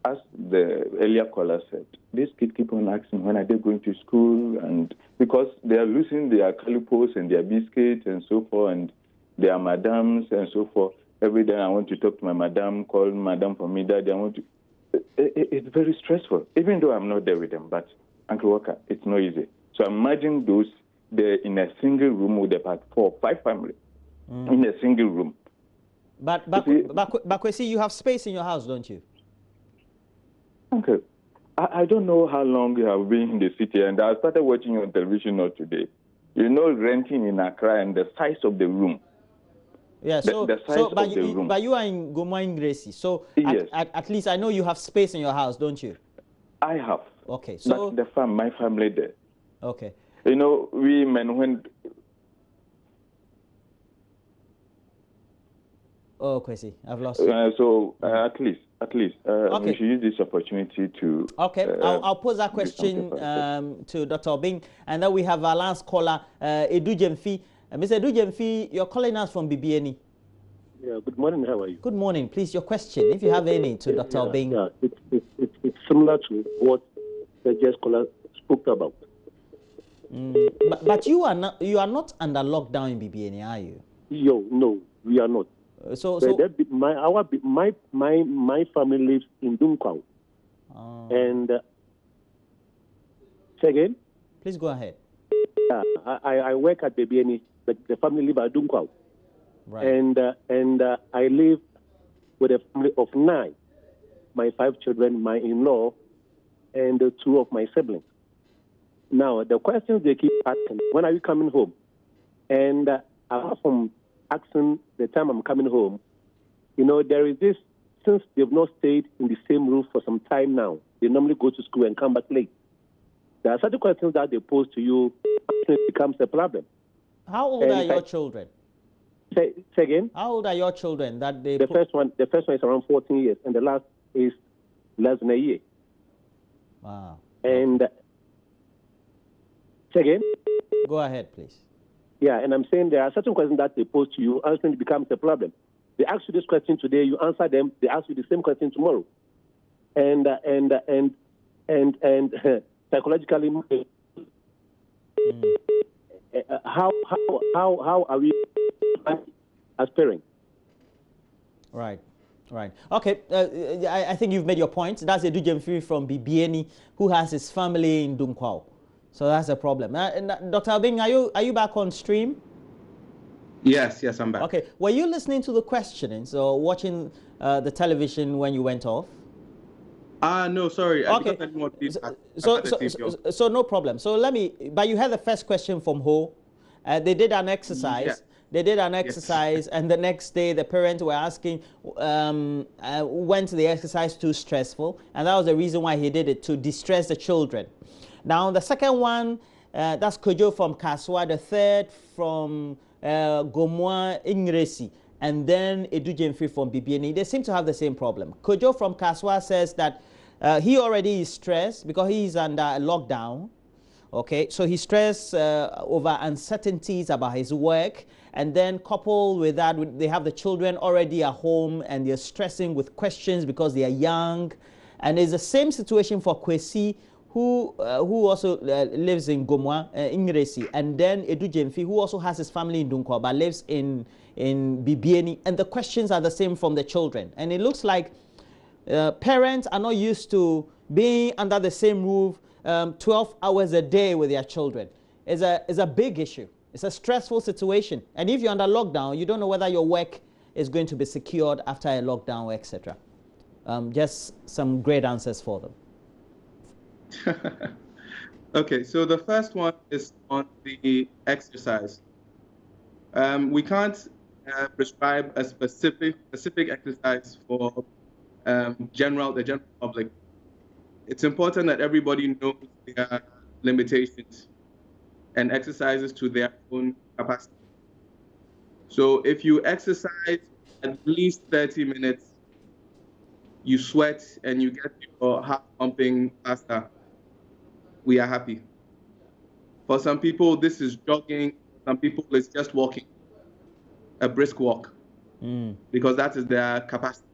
U: as the earlier caller said, these kids keep on asking, when are they going to school? And because they are losing their calipos and their biscuits and so forth, and their madams and so forth. Every day I want to talk to my madam, call madam for me, daddy. I want to. It's very stressful, even though I'm not there with them. But Uncle Walker, it's not easy. So imagine those they're in a single room with about 4 or 5 families in a single room.
A: But Kwesi, you have space in your house, don't you?
U: Uncle, I don't know how long you have been in the city, and I started watching you on television not today. You know, renting in Accra and the size of the room.
A: Yeah, but you are in Gomwa in Ngresi, so yes. At least I know you have space in your house, don't you?
U: I have.
A: Okay, so
U: but my family there.
A: Okay.
U: You know, we men when.
A: Oh, Kwesi, I've lost you.
U: At least,
A: okay.
U: We should use this opportunity to.
A: Okay, I'll pose that question to Dr. Obing, and then we have our last caller, Edu Jemfi. Mr. Edu Jemfi, you're calling us from BBNE.
V: Yeah, good morning. How are you?
A: Good morning. Please, your question, if you have any, to Dr. Obing.
V: Yeah, it's similar to what the guest caller spoke about.
A: But you are not under lockdown in BBNE, are you?
V: No, we are not. My family lives in Dunkwao. And say again?
A: Please go ahead.
V: Yeah, I work at BBNE. The family live at Dunkwao.
A: Right.
V: And I live with a family of 9. My 5 children, my in-law, and 2 of my siblings. Now, the questions they keep asking, when are you coming home? And apart from asking the time I'm coming home, you know, there is this, since they've not stayed in the same roof for some time now, they normally go to school and come back late. There are certain questions that they pose to you, it becomes a problem.
A: How old are your children?
V: Say again?
A: How old are your children? The
V: first one is around 14 years, and the last is less than a year.
A: Wow.
V: And Say again?
A: Go ahead, please.
V: Yeah, and I'm saying there are certain questions that they pose to you, answering becomes a problem. They ask you this question today, you answer them, they ask you the same question tomorrow. And psychologically, how are we as parents?
A: Right. Right. Okay. I think you've made your point. That's Edu Jemfiri from Bibiani, who has his family in Dunkwao. So that's a problem. Dr. Obeng, are you back on stream?
R: Yes, I'm back.
A: Okay. Were you listening to the questionings or watching the television when you went off?
R: No, sorry.
A: Okay. So no problem. So but you had the first question from Ho. They did an exercise. Yeah. They did an exercise, and the next day the parents were asking, went the exercise too stressful? And that was the reason why he did it, to distress the children. Now, the second one, that's Kojo from Kaswa. The third from Gomoa Ingresi. And then Edu Jemfiri from Bibiani. They seem to have the same problem. Kojo from Kaswa says that he already is stressed because he's under a lockdown. Okay, so he's stressed over uncertainties about his work. And then coupled with that, they have the children already at home and they're stressing with questions because they are young. And it's the same situation for Kwesi, who also lives in Gomoa, Ingresi. And then Edu Jemfiri, who also has his family in Dunkwa, but lives in Bibiani. And the questions are the same from the children. And it looks like parents are not used to being under the same roof 12 hours a day with their children. It's a big issue. It's a stressful situation. And if you're under lockdown, you don't know whether your work is going to be secured after a lockdown, etc. Just some great answers for them.
R: Okay, so the first one is on the exercise. We can't prescribe a specific exercise for the general public. It's important that everybody knows their limitations and exercises to their own capacity. So if you exercise at least 30 minutes, you sweat and you get your heart pumping faster, we are happy. For some people, this is jogging. Some people, it's just walking, a brisk walk, because that is their capacity.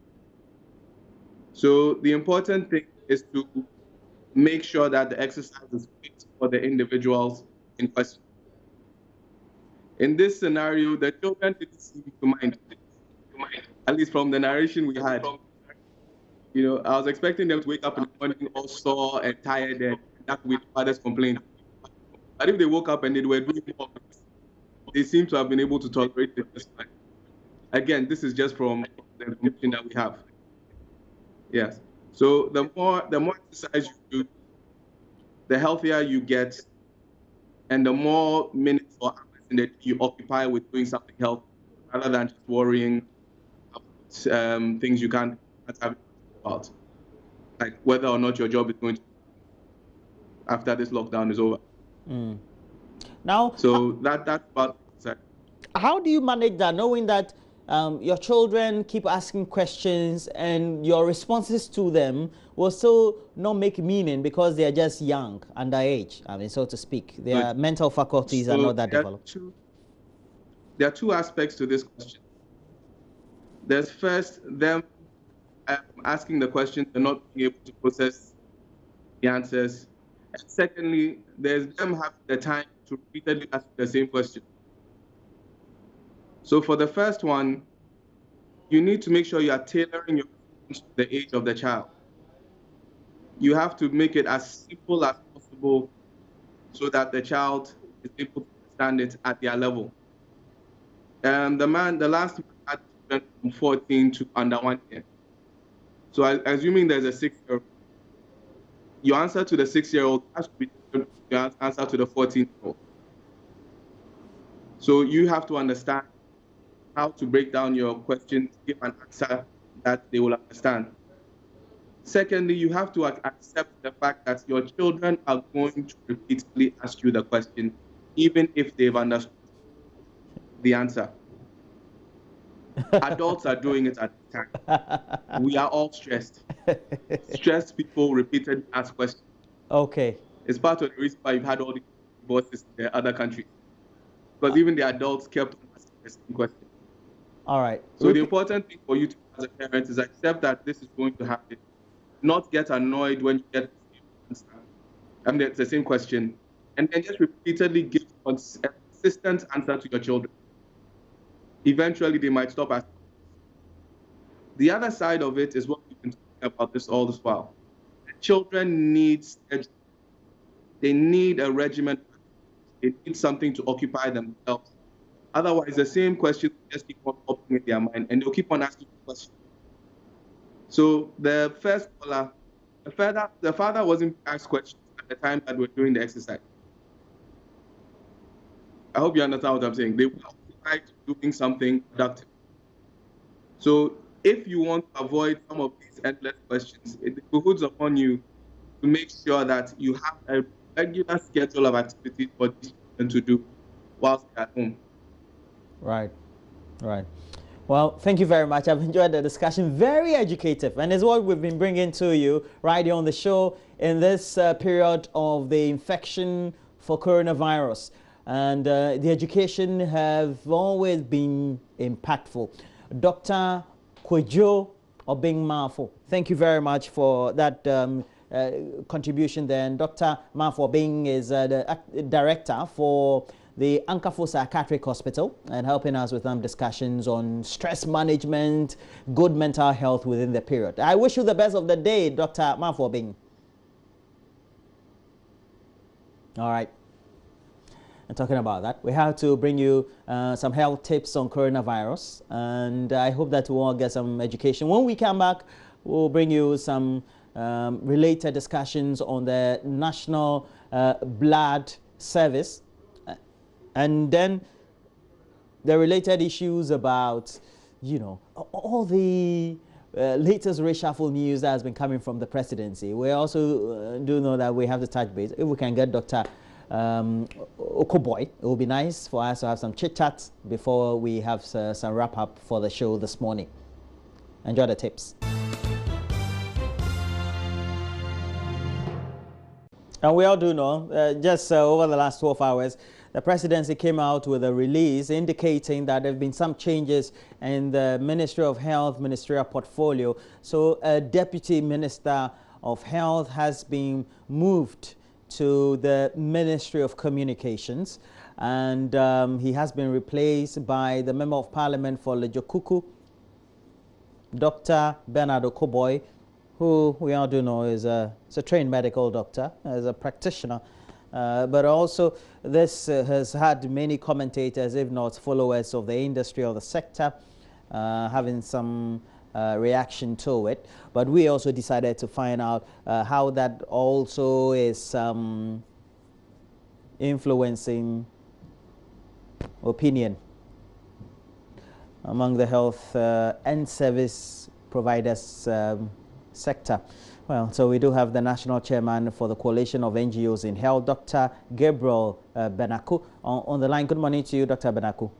R: So the important thing is to make sure that the exercise is fit for the individuals in question. In this scenario, the children didn't seem to mind, at least from the narration we had. You know, I was expecting them to wake up in the morning all sore and tired, and that would be father's complaint. But if they woke up and they were doing more, they seem to have been able to tolerate it this time. Again, this is just from the information that we have. Yes. So the more exercise you do, the healthier you get, and the more minutes or hours in the day you occupy with doing something healthy, rather than just worrying about things you can't have about, like whether or not your job is going to after this lockdown is over.
A: Now,
R: so that's about.
A: How do you manage that, knowing that your children keep asking questions and your responses to them will still not make meaning because they are just young, underage, I mean, so to speak. Their mental faculties are not that developed.
R: There are two aspects to this question. There's first them asking the questions and not being able to process the answers. And secondly, there's them having the time to repeatedly ask the same question. So for the first one, you need to make sure you are tailoring your questions to the age of the child. You have to make it as simple as possible so that the child is able to understand it at their level. The last man had children from 14 to under 1 year. So assuming there's a 6-year-old, your answer to the 6-year-old has to be different from your answer to the 14-year-old. So you have to understand how to break down your questions, give an answer that they will understand. Secondly, you have to accept the fact that your children are going to repeatedly ask you the question, even if they've understood the answer. Adults are doing it at the time. We are all stressed. Stressed people repeatedly ask questions.
A: Okay.
R: It's part of the reason why you've had all these voices in the other countries. Because even the adults kept asking the same question.
A: All right.
R: So the important thing for you to, as a parent, is accept that this is going to happen. Not get annoyed when you get the same answer, the same question, and then just repeatedly give a consistent answer to your children. Eventually, they might stop asking. The other side of it is what we've been talking about this all this while. Children need schedule. They need a regimen. They need something to occupy themselves. Otherwise, the same question will just keep on popping in their mind, and they'll keep on asking questions. So the first caller, the father wasn't asked questions at the time that we're doing the exercise. I hope you understand what I'm saying. They were occupied doing something productive. So if you want to avoid some of these endless questions, it behooves upon you to make sure that you have a regular schedule of activities for these children to do whilst they're at home.
A: Right, right. Well, thank you very much. I've enjoyed the discussion. Very educative, and it's what we've been bringing to you right here on the show in this period of the infection for coronavirus. And the education have always been impactful. Dr. Kwejo Obeng-Marfo, thank you very much for that contribution there. And Dr. Marfo Obeng is the director for the Ankafo Psychiatric Hospital and helping us with some discussions on stress management, good mental health within the period. I wish you the best of the day, Dr. Marfo Obeng. All right. And talking about that, we have to bring you some health tips on coronavirus, and I hope that we all get some education. When we come back, we'll bring you some related discussions on the National Blood Service, and then the related issues about, you know, all the latest reshuffle news that has been coming from the presidency. We also do know that we have to touch base. If we can get Dr. Okoboy, it will be nice for us to have some chit-chat before we have some wrap-up for the show this morning. Enjoy the tips. And we all do know, just over the last 12 hours, the presidency came out with a release indicating that there have been some changes in the Ministry of Health ministerial portfolio. So a Deputy Minister of Health has been moved to the Ministry of Communications, and he has been replaced by the Member of Parliament for Lejokuku, Dr. Bernard Okoboy, who we all do know is a trained medical doctor, as a practitioner. But also this has had many commentators, if not followers of the industry or the sector, having some reaction to it. But we also decided to find out how that also is influencing opinion among the health and service providers sector. Well, so we do have the national chairman for the Coalition of NGOs in Health, Dr. Gabriel Benaku, on the line. Good morning to you, Dr. Benaku.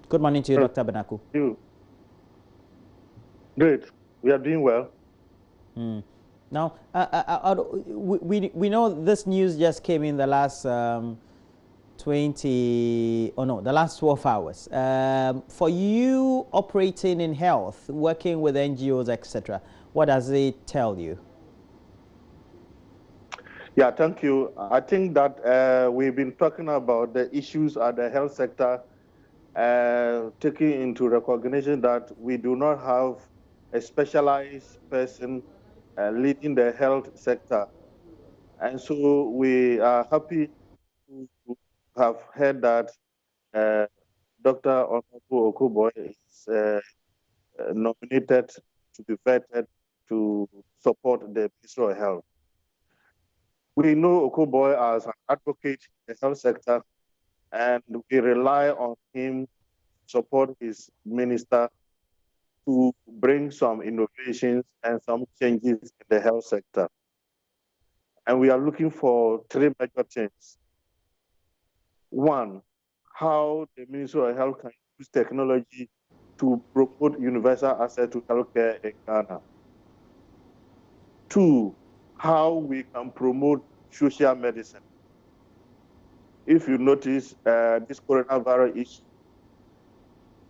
A: Good morning to you, Dr. Benaku.
B: Great. We are doing well.
A: Now, we know this news just came in the last the last 12 hours. For you operating in health, working with NGOs, etc., what does it tell you?
B: Yeah, thank you. I think that we've been talking about the issues at the health sector, taking into recognition that we do not have a specialized person leading the health sector. And so we are happy to have heard that Dr. Onapo Okoboy is nominated to be vetted to support the Ministry of Health. We know Okoboy as an advocate in the health sector, and we rely on him to support his minister to bring some innovations and some changes in the health sector. And we are looking for three major things. One, how the Ministry of Health can use technology to promote universal access to healthcare in Ghana. Two, how we can promote social medicine. If you notice this coronavirus issue,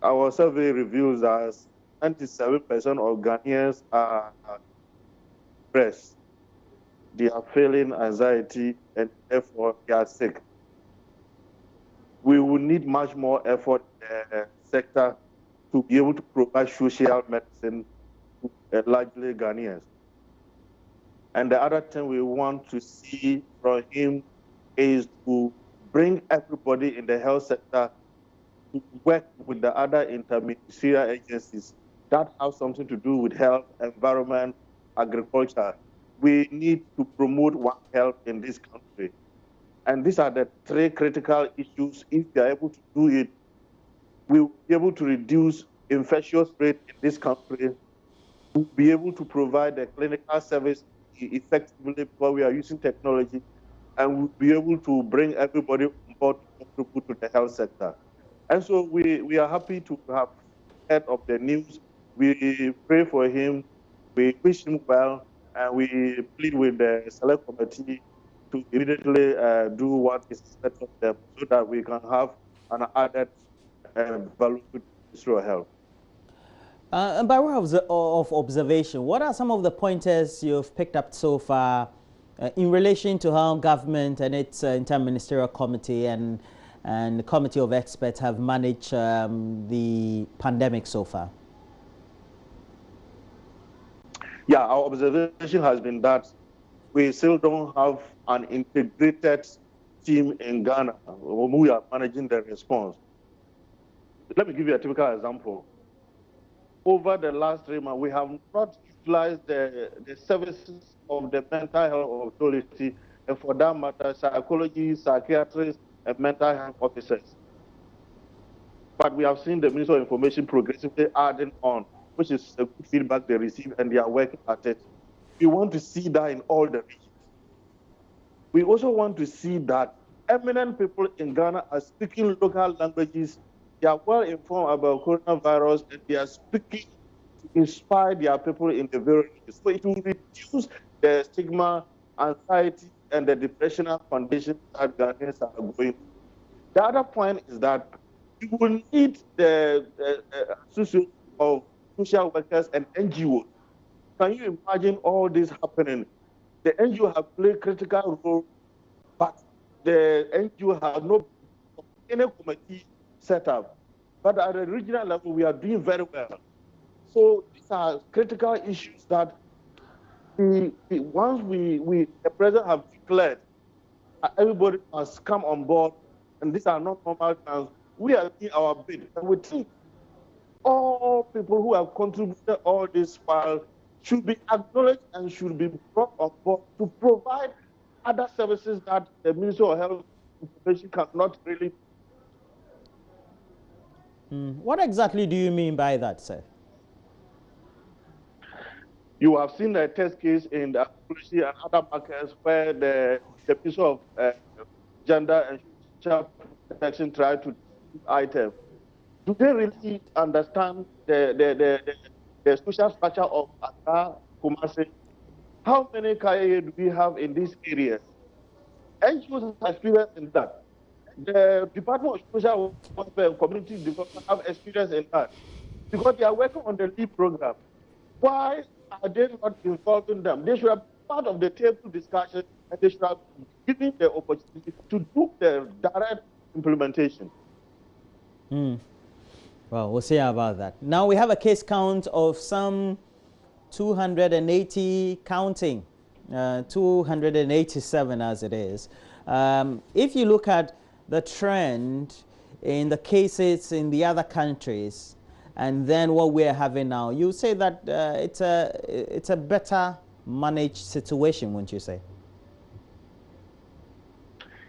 B: our survey reveals that 97% of Ghanaians are depressed. They are feeling anxiety and therefore they are sick. We will need much more effort in the sector to be able to provide social medicine to largely Ghanaians. And the other thing we want to see from him is to bring everybody in the health sector to work with the other interministerial agencies that have something to do with health, environment, agriculture. We need to promote One Health in this country. And these are the three critical issues. If we are able to do it, we will be able to reduce infectious rate in this country. We'll be able to provide the clinical service effectively because we are using technology, and we'll be able to bring everybody on board to contribute to the health sector. And so we are happy to have heard of the news. We pray for him, we wish him well, and we plead with the select committee to immediately do what is expected of them so that we can have an added value to Ministry of Health.
A: And by way of observation, what are some of the pointers you've picked up so far in relation to how government and its interministerial committee and the committee of experts have managed the pandemic so far?
B: Yeah, our observation has been that we still don't have an integrated team in Ghana when we are managing the response. Let me give you a typical example. Over the last 3 months, we have not utilized the services of the mental health authority, and for that matter, psychology, psychiatrists, and mental health officers. But we have seen the Ministry of Information progressively adding on, which is a good feedback they receive, and they are working at it. We want to see that in all the regions. We also want to see that eminent people in Ghana are speaking local languages. They are well informed about coronavirus, and they are speaking to inspire their people in the very regions. So it will reduce the stigma, anxiety, and the depressional conditions that Ghanaians are going through. The other point is that we will need the association of social workers and NGOs. Can you imagine all this happening? The NGO have played a critical role, but the NGO has no any committee set up. But at the regional level, we are doing very well. So these are critical issues that once the president have declared, everybody must come on board, and these are not normal times. We are doing our bit, and we think all people who have contributed all this while should be acknowledged and should be brought on board to provide other services that the Ministry of Health Information cannot really.
A: What exactly do you mean by that, sir?
B: You have seen a test case in the Apology and other markets where the Ministry of Gender and Social Protection tried to do items. Do they really understand the social structure of Accra, Kumasi? How many KIA do we have in these areas? NGOs have experience in that. The Department of Social Welfare and Community Development have experience in that because they are working on the LEAD program. Why are they not involving them? They should have been part of the table discussion, and they should have given the opportunity to do the direct implementation.
A: Well, we'll see about that. Now we have a case count of some 280 counting, 287 as it is. If you look at the trend in the cases in the other countries and then what we're having now, you say that it's a better managed situation, wouldn't you say?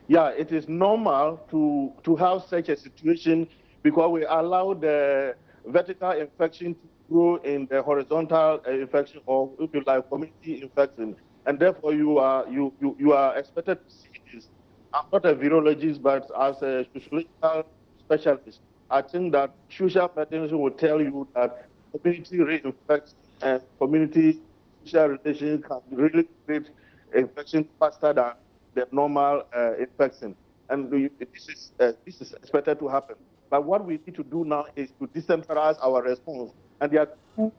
B: Yeah, it is normal to have such a situation because we allow the vertical infection to grow in the horizontal infection, or if you like, community infection, and therefore you are expected to see this. I'm not a virologist, but as a sociological specialist, I think that social medicine will tell you that community reinfection and community social relations can really create infection faster than the normal infection. And this is expected to happen. But what we need to do now is to decentralize our response. And there are two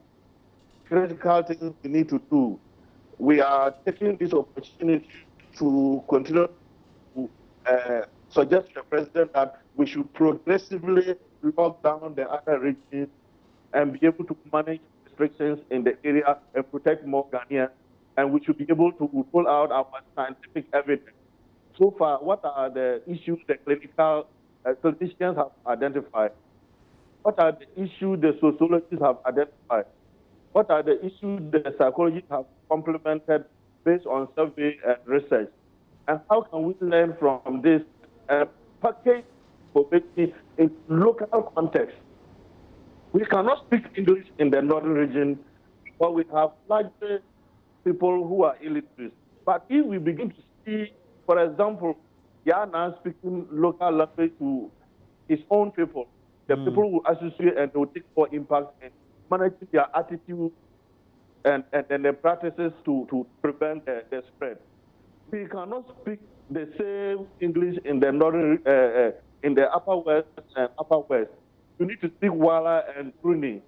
B: critical things we need to do. We are taking this opportunity to continue to suggest to the president that we should progressively lock down the other regions and be able to manage restrictions in the area and protect more Ghanaians. And we should be able to roll out our scientific evidence. So far, what are the issues the clinical clinicians have identified? What are the issues the sociologists have identified? What are the issues the psychologists have complemented based on survey and research? And how can we learn from this package information in local context? We cannot speak English in the northern region, but we have largely people who are illiterate. But if we begin to see, for example, Yana speaking local language to his own people, the people will associate and they will take more impact in managing their attitude and their practices to prevent the spread. We cannot speak the same English in the northern, in the upper west and upper west. We need to speak Wala and Brunei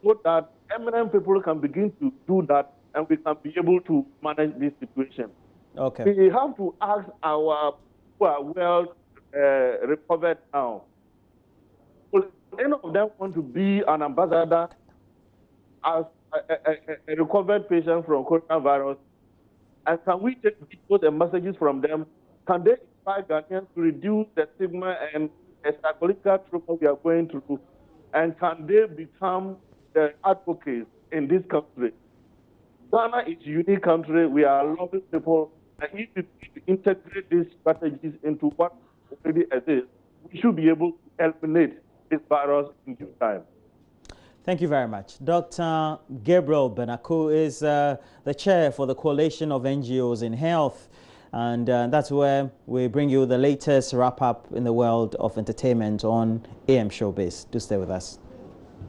B: so that eminent people can begin to do that and we can be able to manage this situation.
A: Okay.
B: We have to ask our who are well recovered now. Will any of them want to be an ambassador as a recovered patient from coronavirus? And can we take videos and messages from them? Can they inspire Ghanaians to reduce the stigma and the psychological trauma we are going through? And can they become the advocates in this country? Ghana is a unique country. We are loving people. And if we integrate these strategies into what already exists, we should be able to eliminate this virus in due time.
A: Thank you very much. Dr. Gabriel Benako is the chair for the Coalition of NGOs in Health. And that's where we bring you the latest wrap-up in the world of entertainment on AM Showbiz. Do stay with us.